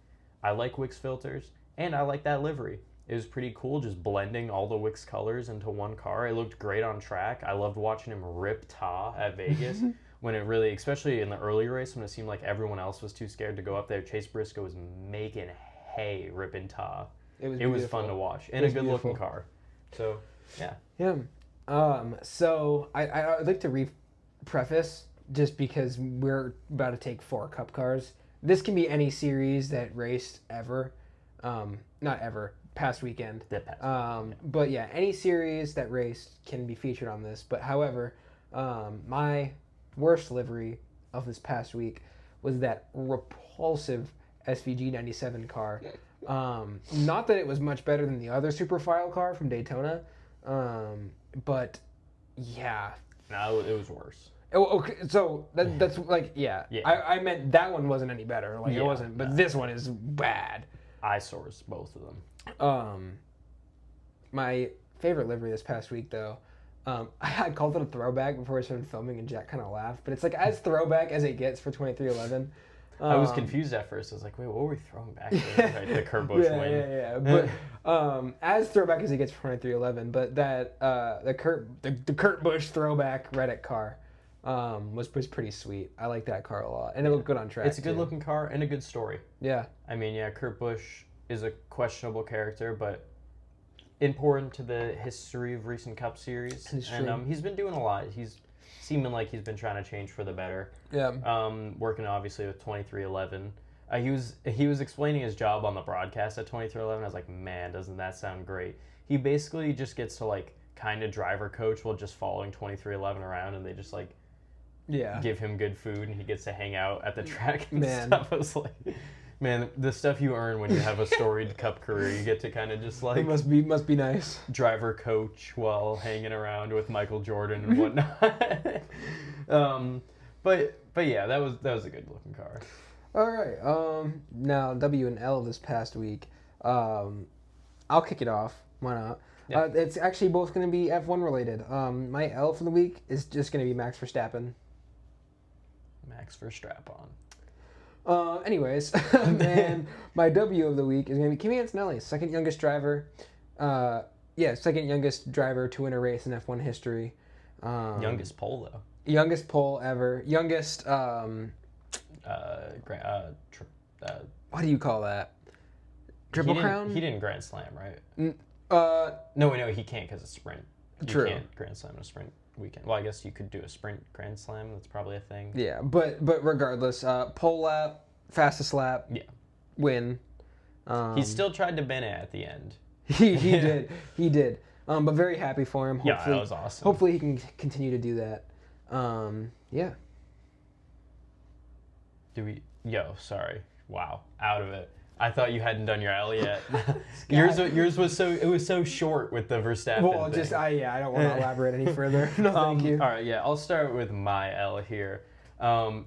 [SPEAKER 1] I like Wix filters, and I like that livery. It was pretty cool just blending all the Wix colors into one car. It looked great on track. I loved watching him rip Ta at Vegas when it really, especially in the early race when it seemed like everyone else was too scared to go up there. Chase Briscoe was making hay ripping Ta. It was fun to watch and a good looking car. So, yeah.
[SPEAKER 2] Yeah. So I'd like to preface just because we're about to take 4 Cup cars. This can be any series that raced ever. Not ever. Past weekend. But yeah, any series that raced can be featured on this. But however, my worst livery of this past week was that repulsive SVG 97 car. Not that it was much better than the other Superfile car from Daytona, but yeah.
[SPEAKER 1] No, it was worse.
[SPEAKER 2] Oh, okay, so that's like, yeah. I meant that one wasn't any better. Like, it wasn't, but this one is bad.
[SPEAKER 1] Eyesores, both of them.
[SPEAKER 2] My favorite livery this past week, though, I called it a throwback before I started filming, and Jack kind of laughed. But it's like as throwback as it gets for 2311.
[SPEAKER 1] I was confused at first. I was like, wait, what were we throwing back to? The Kurt Busch win.
[SPEAKER 2] Yeah. But as throwback as it gets for 2311, but that the Kurt Busch throwback Reddit car was pretty sweet. I like that car a lot, and it looked good on track.
[SPEAKER 1] It's a good looking car and a good story.
[SPEAKER 2] Yeah.
[SPEAKER 1] I mean, Kurt Busch is a questionable character, but important to the history of recent Cup Series. And he's been doing a lot. He's seeming like he's been trying to change for the better.
[SPEAKER 2] Yeah.
[SPEAKER 1] Working obviously with 2311. He was explaining his job on the broadcast at 2311. I was like, man, doesn't that sound great? He basically just gets to like kind of driver coach while just following 2311 around, and they just like give him good food, and he gets to hang out at the track and stuff. I was like, man, the stuff you earn when you have a storied Cup career, you get to kind of just like
[SPEAKER 2] it must be nice.
[SPEAKER 1] Driver coach while hanging around with Michael Jordan and whatnot. But yeah, that was a good looking car.
[SPEAKER 2] All right. Now W and L this past week. I'll kick it off. Why not? Yeah. It's actually both going to be F1 related. My L for the week is just going to be Max Verstappen.
[SPEAKER 1] Max Verstappen.
[SPEAKER 2] Anyways, and my W of the week is going to be Kimi Antonelli, second youngest driver. Second youngest driver to win a race in F1 history.
[SPEAKER 1] Youngest pole though.
[SPEAKER 2] Youngest pole ever. Youngest. What do you call that? Triple Crown?
[SPEAKER 1] He didn't Grand Slam, right?
[SPEAKER 2] No,
[SPEAKER 1] he can't because it's sprint.
[SPEAKER 2] True.
[SPEAKER 1] You can't Grand Slam in a sprint weekend. Well, I guess you could do a sprint Grand Slam. That's probably a thing.
[SPEAKER 2] Yeah, but regardless, pole lap, fastest lap, win.
[SPEAKER 1] He still tried to bin it at the end.
[SPEAKER 2] He did. But very happy for him.
[SPEAKER 1] Hopefully, that was awesome.
[SPEAKER 2] Hopefully he can continue to do that. Yeah.
[SPEAKER 1] Sorry. Wow. Out of it. I thought you hadn't done your L yet. yours was so short with the Verstappen
[SPEAKER 2] Well,
[SPEAKER 1] thing.
[SPEAKER 2] I don't want to elaborate any further. No, thank you.
[SPEAKER 1] All right, yeah, I'll start with my L here.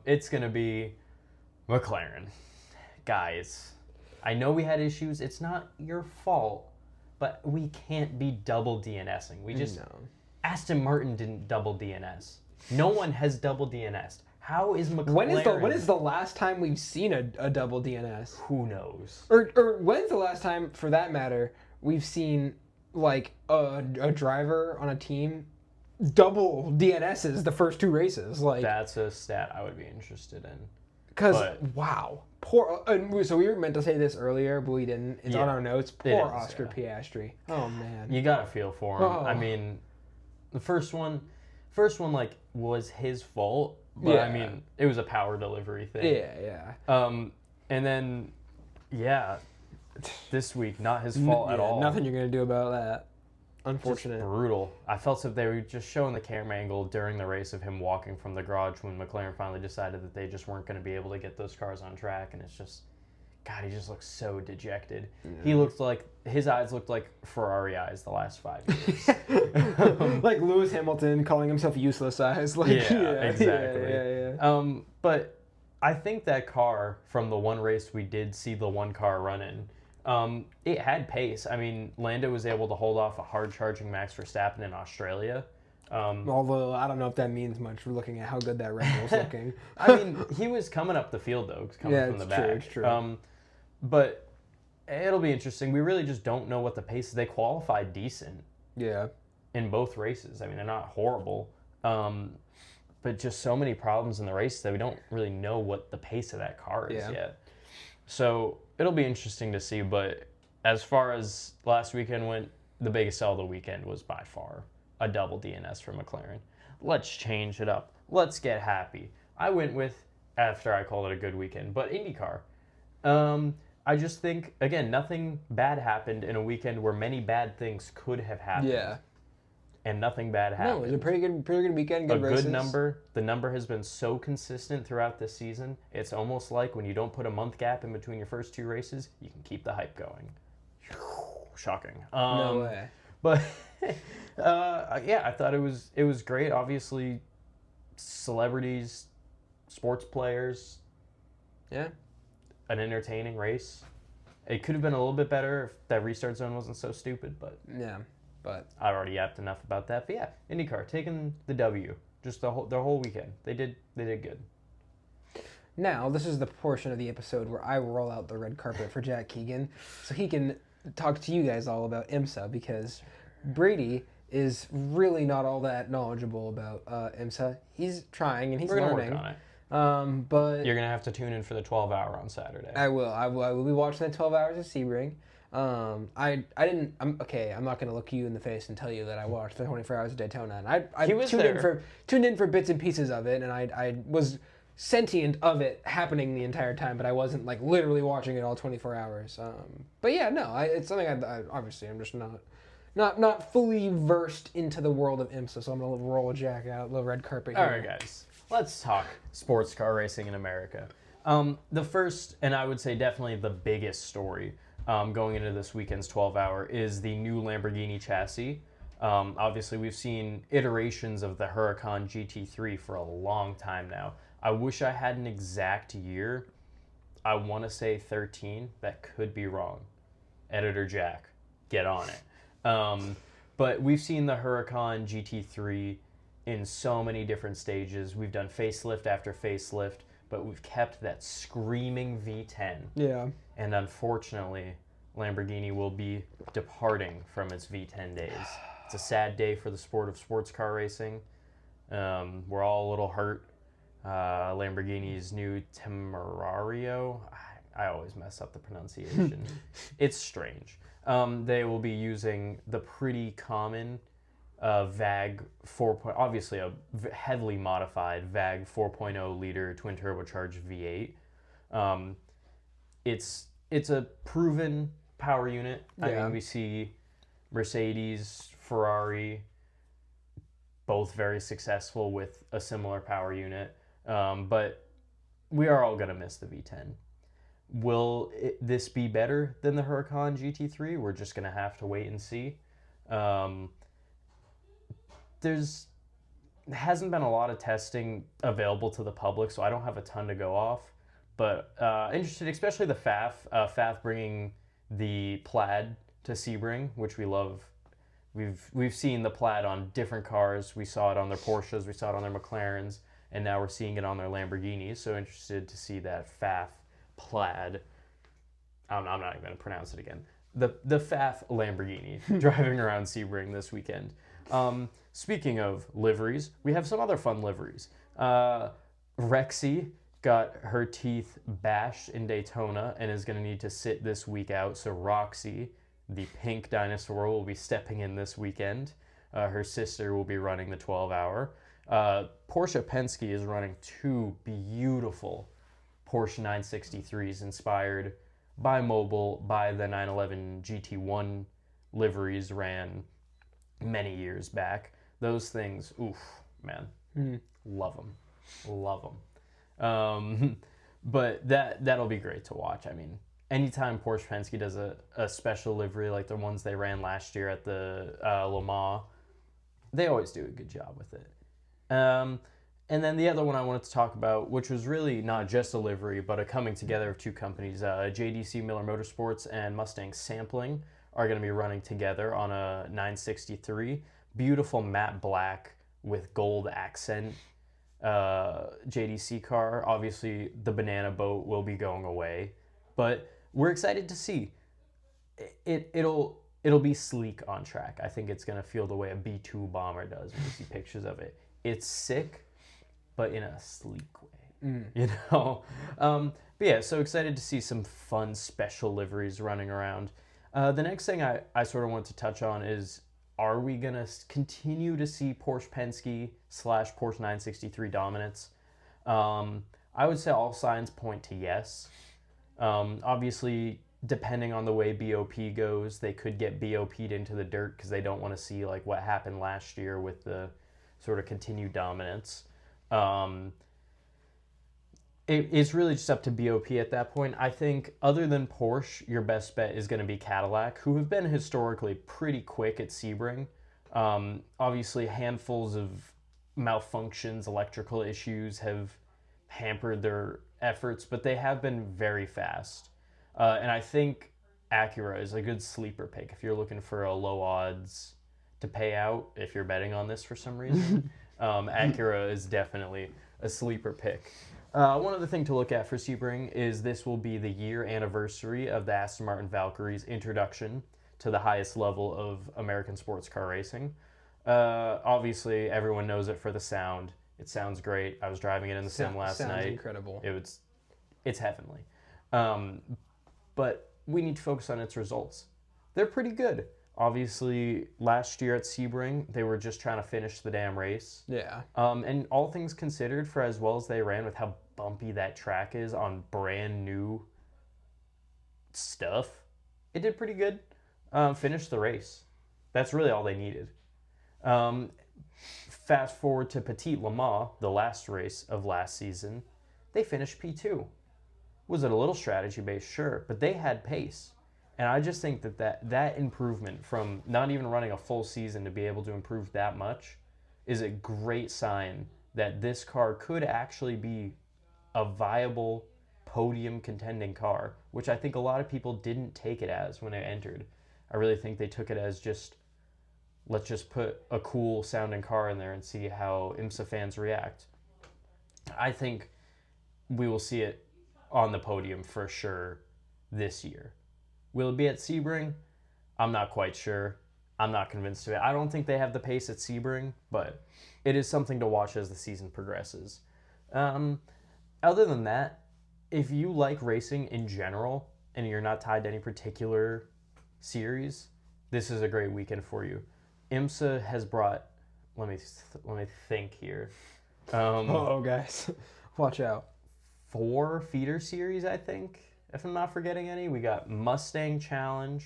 [SPEAKER 1] It's going to be McLaren. Guys, I know we had issues. It's not your fault, but we can't be double DNSing. Aston Martin didn't double DNS. No one has double DNS'd. How is McLaren?
[SPEAKER 2] When is the last time we've seen a double DNS?
[SPEAKER 1] Who knows?
[SPEAKER 2] Or when's the last time, for that matter, we've seen like a driver on a team double DNSs the first 2 races? Like,
[SPEAKER 1] that's a stat I would be interested in.
[SPEAKER 2] Because wow, poor. So we were meant to say this earlier, but we didn't. It's on our notes. Poor Oscar Piastri. Oh man.
[SPEAKER 1] You gotta feel for him. I mean, the first one like was his fault. But I mean, it was a power delivery thing.
[SPEAKER 2] Yeah.
[SPEAKER 1] And then, this week, not his fault at all.
[SPEAKER 2] Nothing you're gonna do about that. Unfortunate.
[SPEAKER 1] Just brutal. I felt as if they were just showing the camera angle during the race of him walking from the garage when McLaren finally decided that they just weren't going to be able to get those cars on track, and it's just, God, he just looks so dejected. Yeah. He looked like, his eyes looked like Ferrari eyes the last 5 years.
[SPEAKER 2] Like Lewis Hamilton calling himself useless eyes. Like,
[SPEAKER 1] exactly. Yeah. But I think that car, from the one race we did see the one car run in, it had pace. I mean, Lando was able to hold off a hard-charging Max Verstappen in Australia.
[SPEAKER 2] Although, I don't know if that means much. We're looking at how good that Red Bull's looking.
[SPEAKER 1] I mean, he was coming up the field, though, coming from the back.
[SPEAKER 2] It's true.
[SPEAKER 1] But it'll be interesting. We really just don't know what the pace is. They qualified decent.
[SPEAKER 2] Yeah.
[SPEAKER 1] In both races. I mean, they're not horrible. But just so many problems in the race that we don't really know what the pace of that car is yet. So it'll be interesting to see. But as far as last weekend went, the biggest sell of the weekend was by far a double DNS for McLaren. Let's change it up. Let's get happy. I went with, after I called it a good weekend, but IndyCar. I just think, again, nothing bad happened in a weekend where many bad things could have happened.
[SPEAKER 2] Yeah.
[SPEAKER 1] And nothing bad happened.
[SPEAKER 2] No, it was a pretty good weekend. Good races.
[SPEAKER 1] Good number. The number has been so consistent throughout this season. It's almost like when you don't put a month gap in between your first 2 races, you can keep the hype going. Shocking.
[SPEAKER 2] No way.
[SPEAKER 1] But I thought it was great. Obviously, celebrities, sports players.
[SPEAKER 2] Yeah. An
[SPEAKER 1] entertaining race. It could have been a little bit better if that restart zone wasn't so stupid, but
[SPEAKER 2] but
[SPEAKER 1] I already yapped enough about that. But yeah, IndyCar taking the W, just their whole weekend. They did good.
[SPEAKER 2] Now this is the portion of the episode where I roll out the red carpet for Jack Keegan, so he can talk to you guys all about IMSA, because Brady is really not all that knowledgeable about IMSA. He's trying and he's learning.
[SPEAKER 1] We're gonna work on it.
[SPEAKER 2] But
[SPEAKER 1] you're gonna have to tune in for the 12-hour on Saturday.
[SPEAKER 2] I will be watching the 12 hours of Sebring. I'm not gonna look you in the face and tell you that I watched the 24 hours of Daytona, and I tuned in for bits and pieces of it, and I was sentient of it happening the entire time, but I wasn't like literally watching it all 24 hours. But yeah, no, it's something I obviously I'm just not fully versed into the world of IMSA, so I'm gonna roll Jack out the red carpet here.
[SPEAKER 1] All right, guys. Let's talk sports car racing in America. The first, and I would say definitely the biggest story going into this weekend's 12-hour is the new Lamborghini chassis. Obviously, we've seen iterations of the Huracan GT3 for a long time now. I wish I had an exact year. I want to say 13. That could be wrong. Editor Jack, get on it. But we've seen the Huracan GT3 in so many different stages. We've done facelift after facelift, but we've kept that screaming V10.
[SPEAKER 2] Yeah.
[SPEAKER 1] And unfortunately, Lamborghini will be departing from its V10 days. It's a sad day for the sport of sports car racing. We're all a little hurt. Lamborghini's new Temerario, I always mess up the pronunciation. It's strange. They will be using the pretty common VAG 4. Obviously a heavily modified VAG 4.0 liter twin turbocharged V8. It's a proven power unit.
[SPEAKER 2] Yeah.
[SPEAKER 1] I mean, we see Mercedes, Ferrari, both very successful with a similar power unit. But we are all going to miss the V10. Will this be better than the Huracan GT3? We're just going to have to wait and see. There's hasn't been a lot of testing available to the public, so I don't have a ton to go off. But interested, especially the FAF bringing the Plaid to Sebring, which we love. We've seen the Plaid on different cars. We saw it on their Porsches, we saw it on their McLarens, and now we're seeing it on their Lamborghinis. So interested to see that FAF Plaid. I'm not even going to pronounce it again. The FAF Lamborghini driving around Sebring this weekend. Speaking of liveries, we have some other fun liveries. Rexy got her teeth bashed in Daytona and is going to need to sit this week out. So Roxy, the pink dinosaur, will be stepping in this weekend. Her sister will be running the 12-hour. Porsche Penske is running two beautiful Porsche 963s inspired by Mobil, by the 911 GT1 liveries ran many years back. Those things, oof, man, love them. But that'll be great to watch. I mean, anytime Porsche Penske does a special livery like the ones they ran last year at the Le Mans, they always do a good job with it. And then the other one I wanted to talk about, which was really not just a livery, but a coming together of two companies, JDC Miller Motorsports and Mustang Sampling, are going to be running together on a 963. Beautiful matte black with gold accent JDC car. Obviously, the banana boat will be going away, but we're excited to see. It'll be sleek on track. I think it's going to feel the way a B2 bomber does when you see pictures of it. It's sick, but in a sleek way, you know? But yeah, so excited to see some fun special liveries running around. The next thing I sort of want to touch on is, are we going to continue to see Porsche Penske / Porsche 963 dominance? I would say all signs point to yes. Obviously, depending on the way BOP goes, they could get BOP'd into the dirt because they don't want to see like what happened last year with the sort of continued dominance. It's really just up to BOP at that point. I think other than Porsche, your best bet is going to be Cadillac, who have been historically pretty quick at Sebring. Obviously, handfuls of malfunctions, electrical issues have hampered their efforts, but they have been very fast. And I think Acura is a good sleeper pick if you're looking for a low odds to pay out, if you're betting on this for some reason. Acura is definitely a sleeper pick. One other thing to look at for Sebring is this will be the year anniversary of the Aston Martin Valkyrie's introduction to the highest level of American sports car racing. Obviously, everyone knows it for the sound. It sounds great. I was driving it in the sim last night.
[SPEAKER 2] Sounds incredible.
[SPEAKER 1] It's heavenly. But we need to focus on its results. They're pretty good. Obviously, last year at Sebring, they were just trying to finish the damn race.
[SPEAKER 2] Yeah.
[SPEAKER 1] And all things considered, for as well as they ran with how bumpy that track is on brand new stuff, it did pretty good. Finished the race. That's really all they needed. Fast forward to Petit Le Mans, the last race of last season, they finished P2. Was it a little strategy-based? Sure, but they had pace. And I just think that improvement from not even running a full season to be able to improve that much is a great sign that this car could actually be a viable podium contending car, which I think a lot of people didn't take it as when it entered. I really think they took it as just, let's just put a cool sounding car in there and see how IMSA fans react. I think we will see it on the podium for sure this year. Will it be at Sebring? I'm not quite sure. I'm not convinced of it. I don't think they have the pace at Sebring, but it is something to watch as the season progresses. Other than that, if you like racing in general and you're not tied to any particular series, this is a great weekend for you. IMSA has brought, let me think here.
[SPEAKER 2] Guys, watch out.
[SPEAKER 1] 4 feeder series, I think, if I'm not forgetting any. We got Mustang Challenge,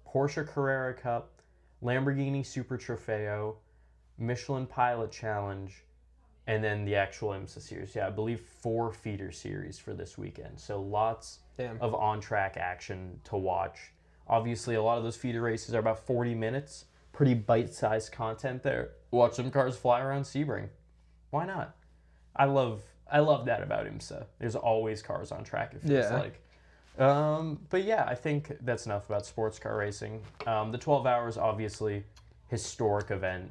[SPEAKER 1] Porsche Carrera Cup, Lamborghini Super Trofeo, Michelin Pilot Challenge, and then the actual IMSA series. Yeah, I believe 4 feeder series for this weekend. So lots of on-track action to watch. Obviously, a lot of those feeder races are about 40 minutes. Pretty bite-sized content there. Watch some cars fly around Sebring. Why not? I love that about IMSA. There's always cars on track, it feels like. But yeah, I think that's enough about sports car racing. The 12 hours, obviously, historic event,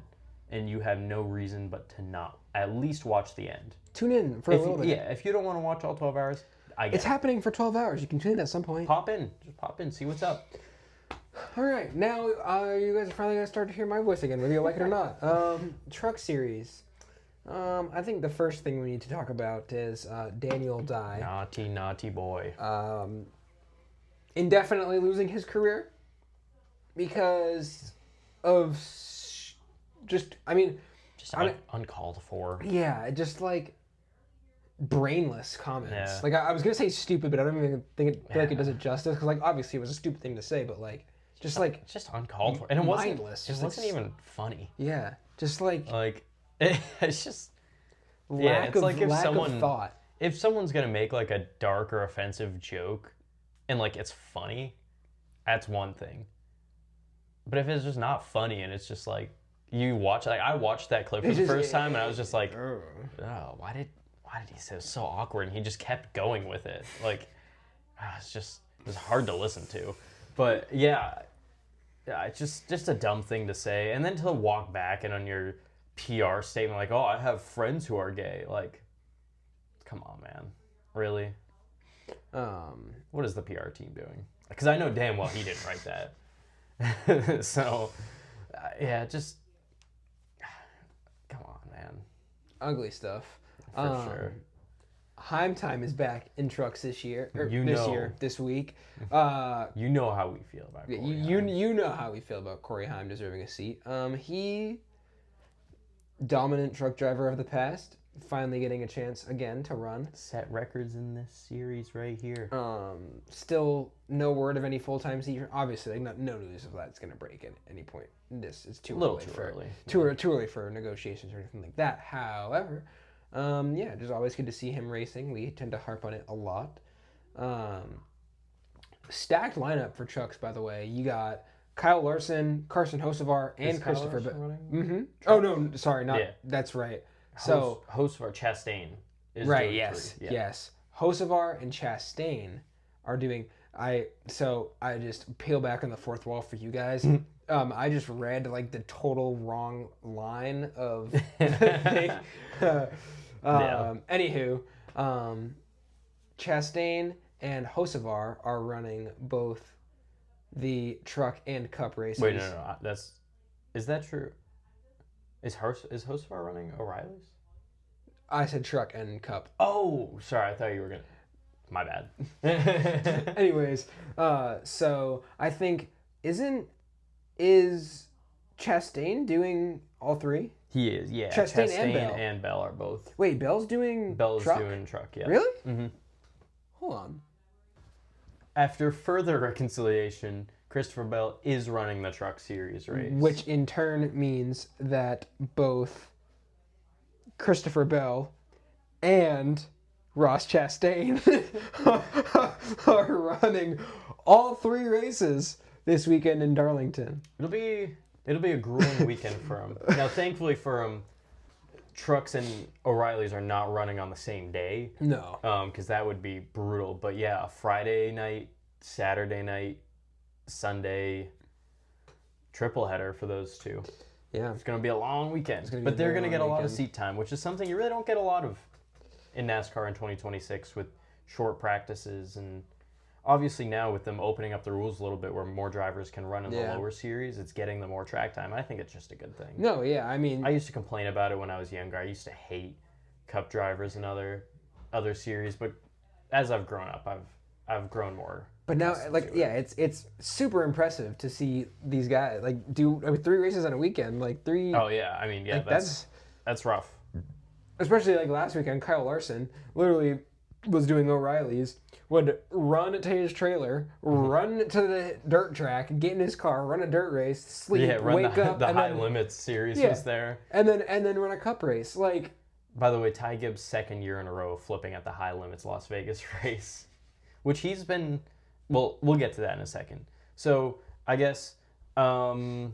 [SPEAKER 1] and you have no reason but to not at least watch the end.
[SPEAKER 2] Tune in for a little bit.
[SPEAKER 1] Yeah, if you don't want to watch all 12 hours, I get
[SPEAKER 2] it's happening for 12 hours. You can tune in at some point.
[SPEAKER 1] Just pop in, see what's up.
[SPEAKER 2] All right, now you guys are finally going to start to hear my voice again, whether you like it or not. Truck series. I think the first thing we need to talk about is Daniel Dye.
[SPEAKER 1] Naughty boy.
[SPEAKER 2] Indefinitely losing his career because of
[SPEAKER 1] uncalled for.
[SPEAKER 2] Yeah, just like brainless comments.
[SPEAKER 1] Yeah.
[SPEAKER 2] Like I was gonna say stupid, but I don't even feel like it does it justice because like obviously it was a stupid thing to say, but like just
[SPEAKER 1] uncalled for, and it wasn't.
[SPEAKER 2] Mindless.
[SPEAKER 1] It wasn't even funny.
[SPEAKER 2] Yeah, just like
[SPEAKER 1] it's just
[SPEAKER 2] lack of thought.
[SPEAKER 1] If someone's gonna make like a dark or offensive joke, and like it's funny, that's one thing. But if it's just not funny and it's just like you watch, like I watched that clip for the first time and I was just like, oh, why did he say it was so awkward? And he just kept going with it. Like, it was hard to listen to. But yeah, it's just a dumb thing to say. And then to walk back and on your PR statement like, oh, I have friends who are gay. Like, come on, man, really? What is the PR team doing? Because I know damn well he didn't write that. So, yeah, just come on, man.
[SPEAKER 2] Ugly stuff.
[SPEAKER 1] For sure.
[SPEAKER 2] Heim time is back in trucks this year. This week.
[SPEAKER 1] You know how we feel about Corey Heim.
[SPEAKER 2] You know how we feel about Corey Heim deserving a seat. He, dominant truck driver of the past, finally getting a chance again to run.
[SPEAKER 1] Set records in this series right here.
[SPEAKER 2] Still no word of any full-time season. Obviously, like, no news of that's going to break at any point. This is too early. Too early for negotiations or anything like that. However, just always good to see him racing. We tend to harp on it a lot. Stacked lineup for trucks, by the way. You got Kyle Larson, Carson Hocevar, and Christopher Bell. Mm-hmm. Oh no, sorry, not. Yeah. That's right. So
[SPEAKER 1] Hocevar, Chastain is
[SPEAKER 2] right.
[SPEAKER 1] Doing
[SPEAKER 2] yes,
[SPEAKER 1] yeah.
[SPEAKER 2] Yes. Hocevar and Chastain are doing. I just peel back on the fourth wall for you guys. I just read like the total wrong line of the thing. Anywho, Chastain and Hocevar are running both the truck and cup races.
[SPEAKER 1] Wait, no. Is that true? Is Hocevar running O'Reilly's?
[SPEAKER 2] I said truck and cup.
[SPEAKER 1] Oh, sorry. I thought you were gonna. My bad.
[SPEAKER 2] Anyways, so I think is Chastain doing all three?
[SPEAKER 1] He is, yeah.
[SPEAKER 2] Chastain
[SPEAKER 1] and Bell are both.
[SPEAKER 2] Wait, Bell's doing truck?
[SPEAKER 1] Doing truck, yeah.
[SPEAKER 2] Really?
[SPEAKER 1] Mm-hmm.
[SPEAKER 2] Hold on.
[SPEAKER 1] After further reconciliation, Christopher Bell is running the truck series race.
[SPEAKER 2] Which in turn means that both Christopher Bell and Ross Chastain are running all 3 races this weekend in Darlington.
[SPEAKER 1] It'll be a grueling weekend for him. Now, thankfully for him, trucks and O'Reilly's are not running on the same day.
[SPEAKER 2] No.
[SPEAKER 1] Because that would be brutal. But yeah, a Friday night, Saturday night, Sunday triple header for those two.
[SPEAKER 2] Yeah.
[SPEAKER 1] It's going to be a long weekend. But they're going to get a lot of seat time, which is something you really don't get a lot of in NASCAR in 2026 with short practices. And obviously now with them opening up the rules a little bit where more drivers can run in the lower series, it's getting them more track time. I think it's just a good thing.
[SPEAKER 2] No, yeah, I mean...
[SPEAKER 1] I used to complain about it when I was younger. I used to hate Cup drivers and other series, but as I've grown up, I've grown more.
[SPEAKER 2] But now, like, yeah, it's super impressive to see these guys do 3 races on a weekend, 3.
[SPEAKER 1] Oh yeah, I mean, yeah, that's rough.
[SPEAKER 2] Especially last weekend, Kyle Larson literally was doing O'Reilly's, would run to his trailer, run to the dirt track, get in his car, run a dirt race, sleep, wake up,
[SPEAKER 1] the
[SPEAKER 2] and
[SPEAKER 1] high
[SPEAKER 2] then,
[SPEAKER 1] limits series was there,
[SPEAKER 2] and then run a cup race.
[SPEAKER 1] By the way, Ty Gibbs' second year in a row flipping at the high limits Las Vegas race, which he's been. Well, we'll get to that in a second. So I guess that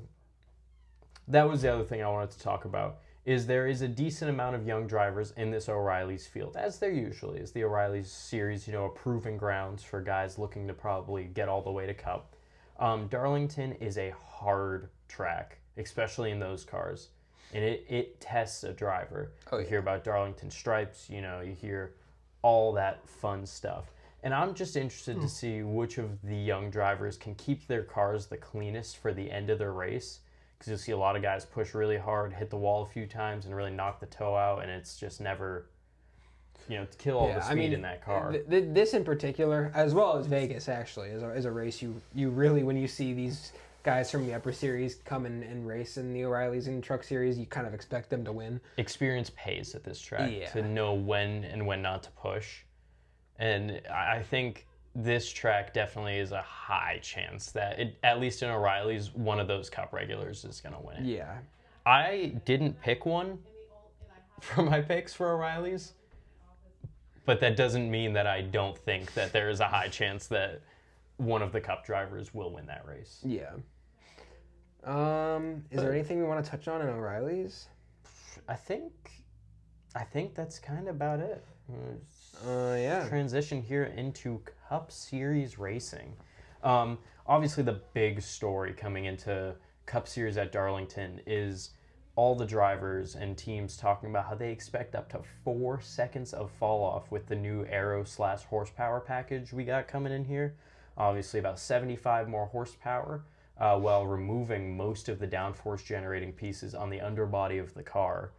[SPEAKER 1] was the other thing I wanted to talk about. Is there is a decent amount of young drivers in this O'Reilly's field, as there usually is. The O'Reilly's series, a proving grounds for guys looking to probably get all the way to Cup. Darlington is a hard track, especially in those cars, and it tests a driver.
[SPEAKER 2] Oh, yeah.
[SPEAKER 1] You hear about Darlington stripes, you hear all that fun stuff. And I'm just interested to see which of the young drivers can keep their cars the cleanest for the end of their race. Because you'll see a lot of guys push really hard, hit the wall a few times, and really knock the toe out, and it's just never, kill all the speed in that car.
[SPEAKER 2] This in particular, as well as Vegas, actually, is a race you really, when you see these guys from the upper series come and race in the O'Reillys and Truck Series, you kind of expect them to win.
[SPEAKER 1] Experience pays at this track to know when and when not to push. And I think this track definitely is a high chance that, at least in O'Reilly's, one of those Cup regulars is going to win it.
[SPEAKER 2] Yeah.
[SPEAKER 1] I didn't pick one for my picks for O'Reilly's, but that doesn't mean that I don't think that there is a high chance that one of the Cup drivers will win that race.
[SPEAKER 2] Yeah. Is there anything we want to touch on in O'Reilly's?
[SPEAKER 1] I think that's kind of about it.
[SPEAKER 2] Yeah.
[SPEAKER 1] Transition here into Cup Series racing. Obviously, the big story coming into Cup Series at Darlington is all the drivers and teams talking about how they expect up to 4 seconds of fall off with the new aero/horsepower package we got coming in here. Obviously, about 75 more horsepower while removing most of the downforce generating pieces on the underbody of the car.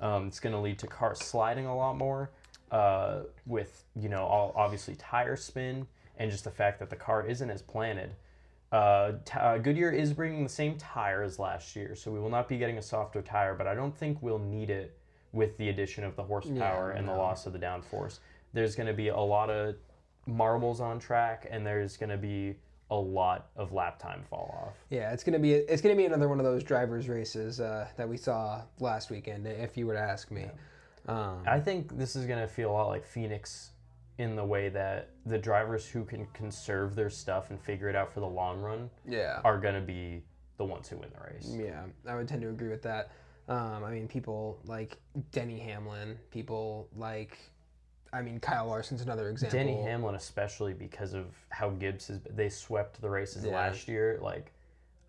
[SPEAKER 1] It's going to lead to cars sliding a lot more. With obviously tire spin and just the fact that the car isn't as planted. Goodyear is bringing the same tire as last year, so we will not be getting a softer tire, but I don't think we'll need it with the addition of the horsepower and the loss of the downforce. There's going to be a lot of marbles on track, and there's going to be a lot of lap time fall off.
[SPEAKER 2] Yeah, it's gonna be another one of those drivers races that we saw last weekend, if you were to ask me. Yeah.
[SPEAKER 1] I think this is going to feel a lot like Phoenix in the way that the drivers who can conserve their stuff and figure it out for the long run are going to be the ones who win the race.
[SPEAKER 2] Yeah, I would tend to agree with that. People like Denny Hamlin, Kyle Larson's another example.
[SPEAKER 1] Denny Hamlin, especially because of how Gibbs they swept the races last year.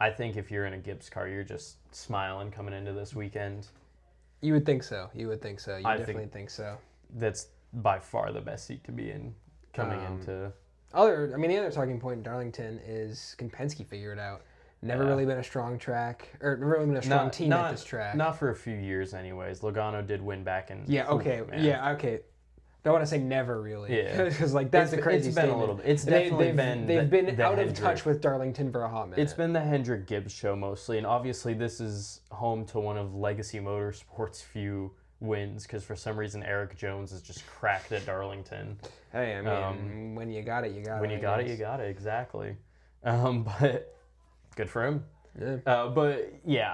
[SPEAKER 1] I think if you're in a Gibbs car, you're just smiling coming into this weekend.
[SPEAKER 2] You would think so. You definitely think so.
[SPEAKER 1] That's by far the best seat to be in coming into.
[SPEAKER 2] The other talking point in Darlington is, can Penske figure it out? Never really been a strong track, or never really been a strong team at this track.
[SPEAKER 1] Not for a few years, anyways. Logano did win back in.
[SPEAKER 2] Yeah. Okay. Okay. Don't want to say never really. Yeah. Because that's a crazy
[SPEAKER 1] statement. It's been a little bit. It's definitely been.
[SPEAKER 2] They've been out of touch with Darlington for a hot minute.
[SPEAKER 1] It's been the Hendrick Gibbs show mostly, and obviously this is home to one of Legacy Motorsports' few wins, because for some reason Eric Jones is just cracked at Darlington.
[SPEAKER 2] Hey, when you got it, you got it.
[SPEAKER 1] When you got it, you got it. Exactly. But good for him.
[SPEAKER 2] Yeah.
[SPEAKER 1] But yeah,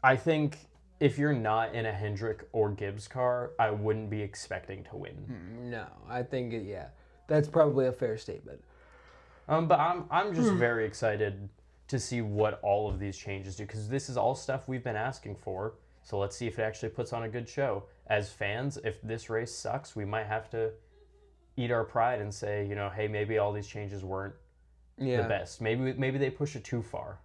[SPEAKER 1] I think if you're not in a Hendrick or Gibbs car, I wouldn't be expecting to win.
[SPEAKER 2] No, I think that's probably a fair statement.
[SPEAKER 1] But I'm just very excited to see what all of these changes do, because this is all stuff we've been asking for. So let's see if it actually puts on a good show. As fans, if this race sucks, we might have to eat our pride and say, hey, maybe all these changes weren't the best. Maybe they push it too far.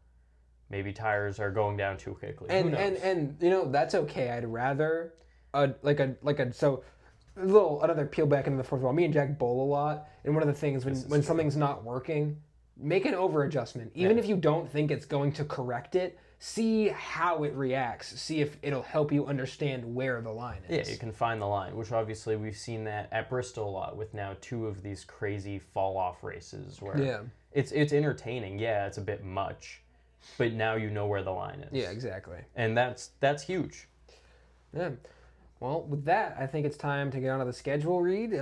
[SPEAKER 1] Maybe tires are going down too quickly. Who knows?
[SPEAKER 2] And that's okay. I'd rather another peel back into the fourth wall. Me and Jack bowl a lot, and one of the things when something's not working, make an over adjustment. Even if you don't think it's going to correct it, see how it reacts. See if it'll help you understand where the line is.
[SPEAKER 1] Yeah, you can find the line, which obviously we've seen that at Bristol a lot with now 2 of these crazy fall-off races where it's entertaining. Yeah, it's a bit much, but now you know where the line is.
[SPEAKER 2] Yeah, exactly.
[SPEAKER 1] And that's huge.
[SPEAKER 2] Yeah. Well, with that, I think it's time to get onto the schedule read,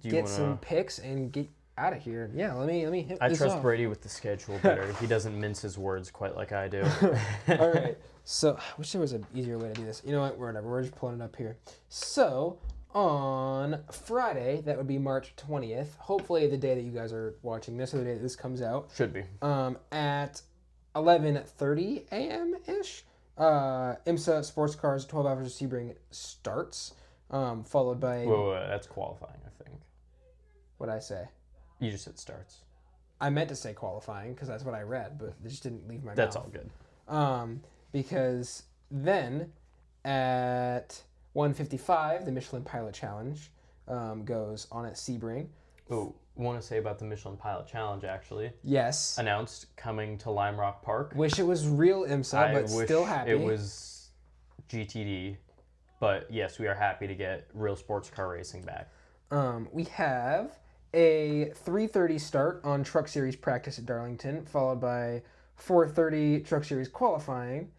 [SPEAKER 2] get some picks, and get out of here. Yeah, let me hit this
[SPEAKER 1] I trust
[SPEAKER 2] off.
[SPEAKER 1] Brady with the schedule better. He doesn't mince his words quite like I do.
[SPEAKER 2] All right. So, I wish there was an easier way to do this. You know what? Whatever. We're just pulling it up here. So, on Friday, that would be March 20th, hopefully the day that you guys are watching this or the day that this comes out.
[SPEAKER 1] Should be.
[SPEAKER 2] At 11:30 a.m.-ish, IMSA Sports Cars 12 Hours of Sebring starts, followed by...
[SPEAKER 1] Whoa, that's qualifying, I think.
[SPEAKER 2] What'd I say?
[SPEAKER 1] You just said starts.
[SPEAKER 2] I meant to say qualifying, because that's what I read, but it just didn't leave my
[SPEAKER 1] That's
[SPEAKER 2] mouth.
[SPEAKER 1] all good.
[SPEAKER 2] Because then at 1:55, the Michelin Pilot Challenge goes on at Sebring.
[SPEAKER 1] Oh, want to say about the Michelin Pilot Challenge, actually.
[SPEAKER 2] Yes.
[SPEAKER 1] Announced coming to Lime Rock Park.
[SPEAKER 2] Wish it was real IMSA, but still happy.
[SPEAKER 1] It was GTD, but yes, we are happy to get real sports car racing back.
[SPEAKER 2] We have a 3:30 start on Truck Series practice at Darlington, followed by 4:30 Truck Series qualifying,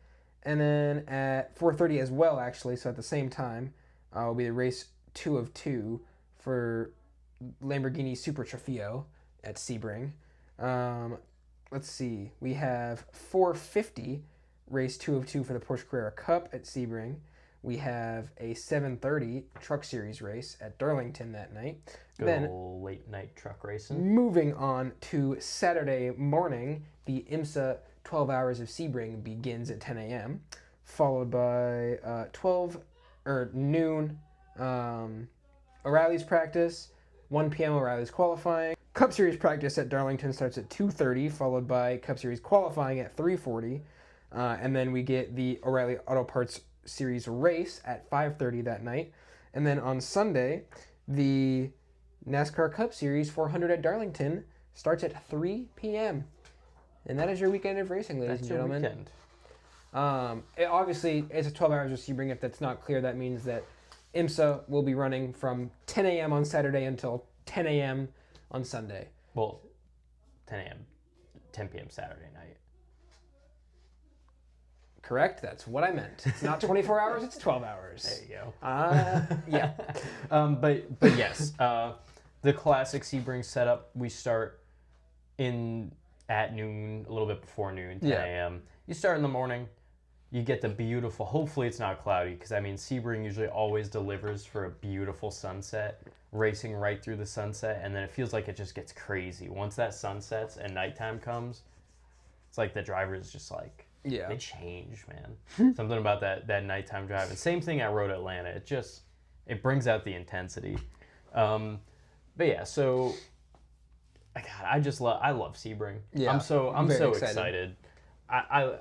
[SPEAKER 2] and then at 4:30 as well, actually, so at the same time, will be the race 2 of 2 for Lamborghini Super Trofeo at Sebring. Let's see. We have 4:50 race 2 of 2 for the Porsche Carrera Cup at Sebring. We have a 7:30 Truck Series race at Darlington that night.
[SPEAKER 1] Good
[SPEAKER 2] Then,
[SPEAKER 1] old late night truck racing.
[SPEAKER 2] moving on to Saturday morning, the IMSA 12 Hours of Sebring begins at 10 a.m., followed by 12 or noon O'Reilly's practice, 1 p.m. O'Reilly's qualifying. Cup Series practice at Darlington starts at 2:30, followed by Cup Series qualifying at 3:40, and then we get the O'Reilly Auto Parts Series race at 5:30 that night. And then on Sunday, the NASCAR Cup Series 400 at Darlington starts at 3 p.m. And that is your weekend of racing, ladies and gentlemen.
[SPEAKER 1] Weekend.
[SPEAKER 2] Obviously, it's a 12 hours of Sebring. If that's not clear, that means that IMSA will be running from 10 a.m. on Saturday until 10 a.m. on Sunday.
[SPEAKER 1] Well, 10 a.m., 10 p.m. Saturday night.
[SPEAKER 2] Correct? That's what I meant. It's not 24 hours, it's 12 hours.
[SPEAKER 1] There you go.
[SPEAKER 2] Yeah.
[SPEAKER 1] But yes, the classic Sebring setup, we start at noon, a little bit before noon, 10 a.m. You start in the morning, you get the beautiful, hopefully it's not cloudy, because I mean, Sebring usually always delivers for a beautiful sunset, racing right through the sunset, and then it feels like it just gets crazy. Once that sun sets and nighttime comes, it's like the drivers just like, they change, man. Something about that nighttime drive. And same thing at Road Atlanta. It brings out the intensity. But yeah, so God, I love Sebring.
[SPEAKER 2] Yeah,
[SPEAKER 1] I'm so
[SPEAKER 2] excited.
[SPEAKER 1] I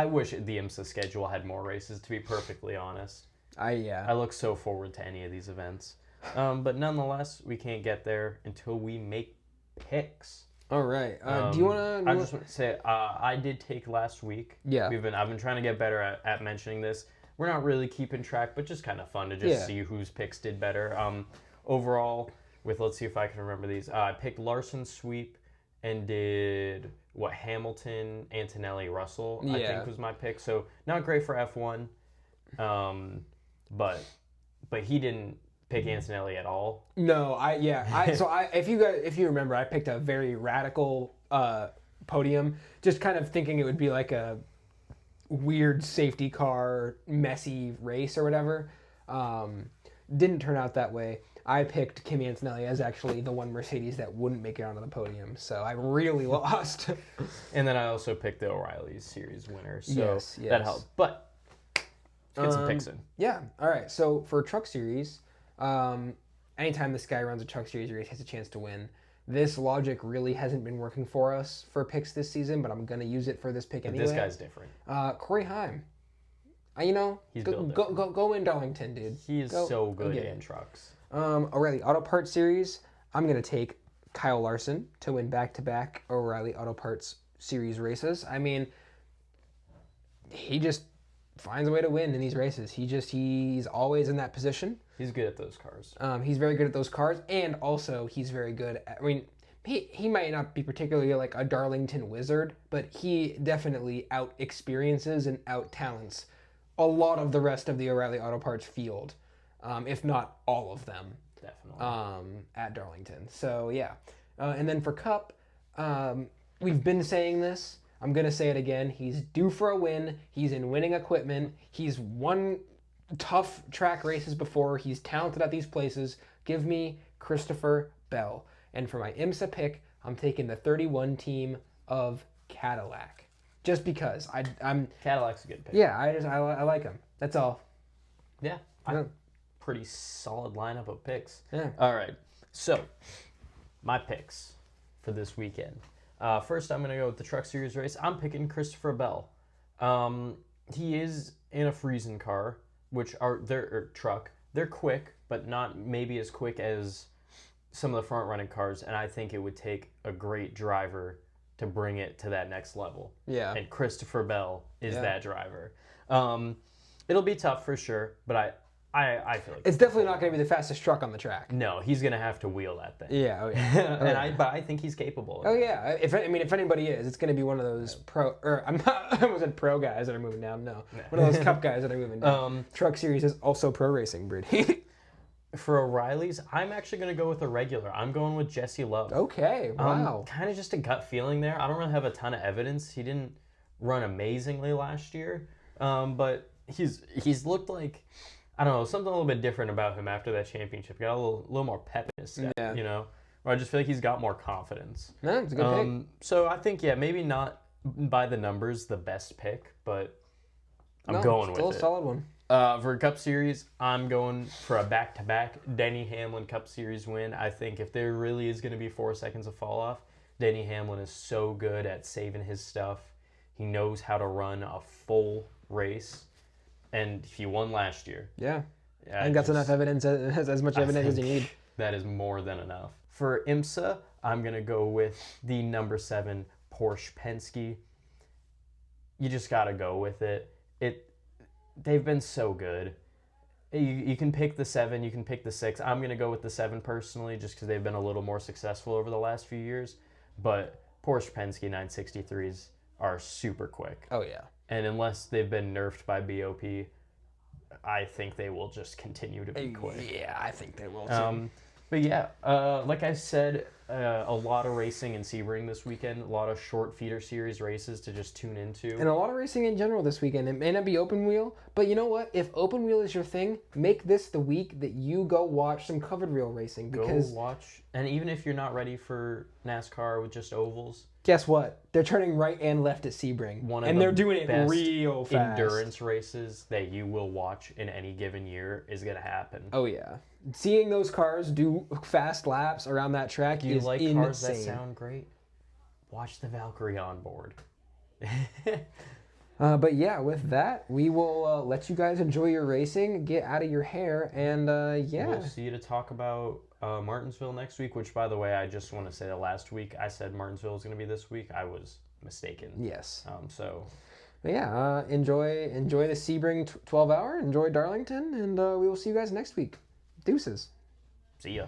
[SPEAKER 1] wish the IMSA schedule had more races, to be perfectly honest. I look so forward to any of these events. But nonetheless, we can't get there until we make picks.
[SPEAKER 2] All right. Do you want to...
[SPEAKER 1] I just want to say, I did take last week.
[SPEAKER 2] Yeah.
[SPEAKER 1] I've been trying to get better at mentioning this. We're not really keeping track, but just kind of fun to just see whose picks did better. Overall, let's see if I can remember these. I picked Larson sweep and did, Hamilton, Antonelli, Russell, I think was my pick. So not great for F1, but he didn't pick Antonelli at all.
[SPEAKER 2] No, if you remember, I picked a very radical podium, just kind of thinking it would be like a weird safety car, messy race or whatever. Didn't turn out that way. I picked Kimi Antonelli as actually the one Mercedes that wouldn't make it onto the podium, so I really lost.
[SPEAKER 1] And then I also picked the O'Reilly Series winner, so
[SPEAKER 2] yes.
[SPEAKER 1] that helped. But let's get some picks in.
[SPEAKER 2] Yeah, all right. So for Truck Series, anytime this guy runs a Truck Series race, he has a chance to win. This logic really hasn't been working for us for picks this season, but I'm going to use it for this pick anyway.
[SPEAKER 1] This guy's different.
[SPEAKER 2] Corey Heim.
[SPEAKER 1] He's
[SPEAKER 2] go in Darlington, dude.
[SPEAKER 1] He is so good in trucks.
[SPEAKER 2] O'Reilly Auto Parts Series, I'm going to take Kyle Larson to win back-to-back O'Reilly Auto Parts Series races. I mean, he just finds a way to win in these races. He's always in that position.
[SPEAKER 1] He's good at those cars.
[SPEAKER 2] He's very good at those cars, and also he's very good at, he might not be particularly like a Darlington wizard, but he definitely out-experiences and out-talents a lot of the rest of the O'Reilly Auto Parts field, if not all of them.
[SPEAKER 1] Definitely.
[SPEAKER 2] At Darlington. So, yeah. And then for Cup, we've been saying this. I'm going to say it again. He's due for a win. He's in winning equipment. He's won tough track races before. He's talented at these places. Give me Christopher Bell. And for my IMSA pick, I'm taking the 31 team of Cadillac. Just because I'm
[SPEAKER 1] Cadillac's a good pick.
[SPEAKER 2] yeah, I like him. That's all.
[SPEAKER 1] Yeah. Pretty solid lineup of picks.
[SPEAKER 2] Yeah.
[SPEAKER 1] All right. So, my picks for this weekend. First, I'm going to go with the Truck Series race. I'm picking Christopher Bell. He is in a Friesen car, which are their truck. They're quick, but not maybe as quick as some of the front-running cars, and I think it would take a great driver to bring it to that next level.
[SPEAKER 2] Yeah.
[SPEAKER 1] And Christopher Bell is that driver. It'll be tough for sure, but I feel like
[SPEAKER 2] It's definitely not going to be the fastest truck on the track.
[SPEAKER 1] no, he's gonna have to wheel that thing.
[SPEAKER 2] Yeah, oh yeah.
[SPEAKER 1] But I think he's capable of
[SPEAKER 2] Oh
[SPEAKER 1] it.
[SPEAKER 2] yeah. If anybody is, it's going to be one of those I almost said pro guys that are moving down. No, one of those cup guys that are moving down. Truck Series is also pro racing, Brady.
[SPEAKER 1] For O'Reilly's, I'm actually gonna go with a regular. I'm going with Jesse Love.
[SPEAKER 2] Okay, wow.
[SPEAKER 1] Kind of just a gut feeling there. I don't really have a ton of evidence. He didn't run amazingly last year, but he's looked like, I don't know, something a little bit different about him after that championship. Got a little more pep in his step,
[SPEAKER 2] Yeah.
[SPEAKER 1] you know? Or I just feel like he's got more confidence.
[SPEAKER 2] No, it's a good pick.
[SPEAKER 1] So I think, maybe not by the numbers the best pick, but I'm going with it.
[SPEAKER 2] Still a solid one.
[SPEAKER 1] For Cup Series, I'm going for a back-to-back Denny Hamlin Cup Series win. I think if there really is going to be 4 seconds of fall-off, Denny Hamlin is so good at saving his stuff. He knows how to run a full race, and he won last year.
[SPEAKER 2] Yeah. I think that's enough evidence, as much evidence as you need.
[SPEAKER 1] That is more than enough. For IMSA, I'm going to go with the number 7 Porsche Penske. You just got to go with it. They've been so good. You can pick the 7, you can pick the 6. I'm going to go with the 7 personally just because they've been a little more successful over the last few years. But Porsche Penske 963s are super quick.
[SPEAKER 2] Oh, yeah.
[SPEAKER 1] And unless they've been nerfed by BOP, I think they will just continue to be quick.
[SPEAKER 2] Yeah, I think they will too.
[SPEAKER 1] But yeah, like I said, a lot of racing in Sebring this weekend. A lot of short feeder series races to just tune into.
[SPEAKER 2] And a lot of racing in general this weekend. It may not be open wheel, but you know what? If open wheel is your thing, make this the week that you go watch some covered wheel racing. Because
[SPEAKER 1] go watch. And even if you're not ready for NASCAR with just ovals,
[SPEAKER 2] guess what? They're turning right and left at Sebring. And they're doing it real fast.
[SPEAKER 1] Endurance races that you will watch in any given year is going to happen.
[SPEAKER 2] Oh, yeah. Seeing those cars do fast laps around that track is insane.
[SPEAKER 1] You like cars that sound great? Watch the Valkyrie on board.
[SPEAKER 2] But yeah, with that, we will let you guys enjoy your racing, get out of your hair, and yeah.
[SPEAKER 1] We'll see you to talk about Martinsville next week, which, by the way, I just want to say that last week I said Martinsville was going to be this week. I was mistaken.
[SPEAKER 2] Yes.
[SPEAKER 1] But
[SPEAKER 2] yeah, enjoy the Sebring 12 hour, enjoy Darlington, and we will see you guys next week. Deuces.
[SPEAKER 1] See ya.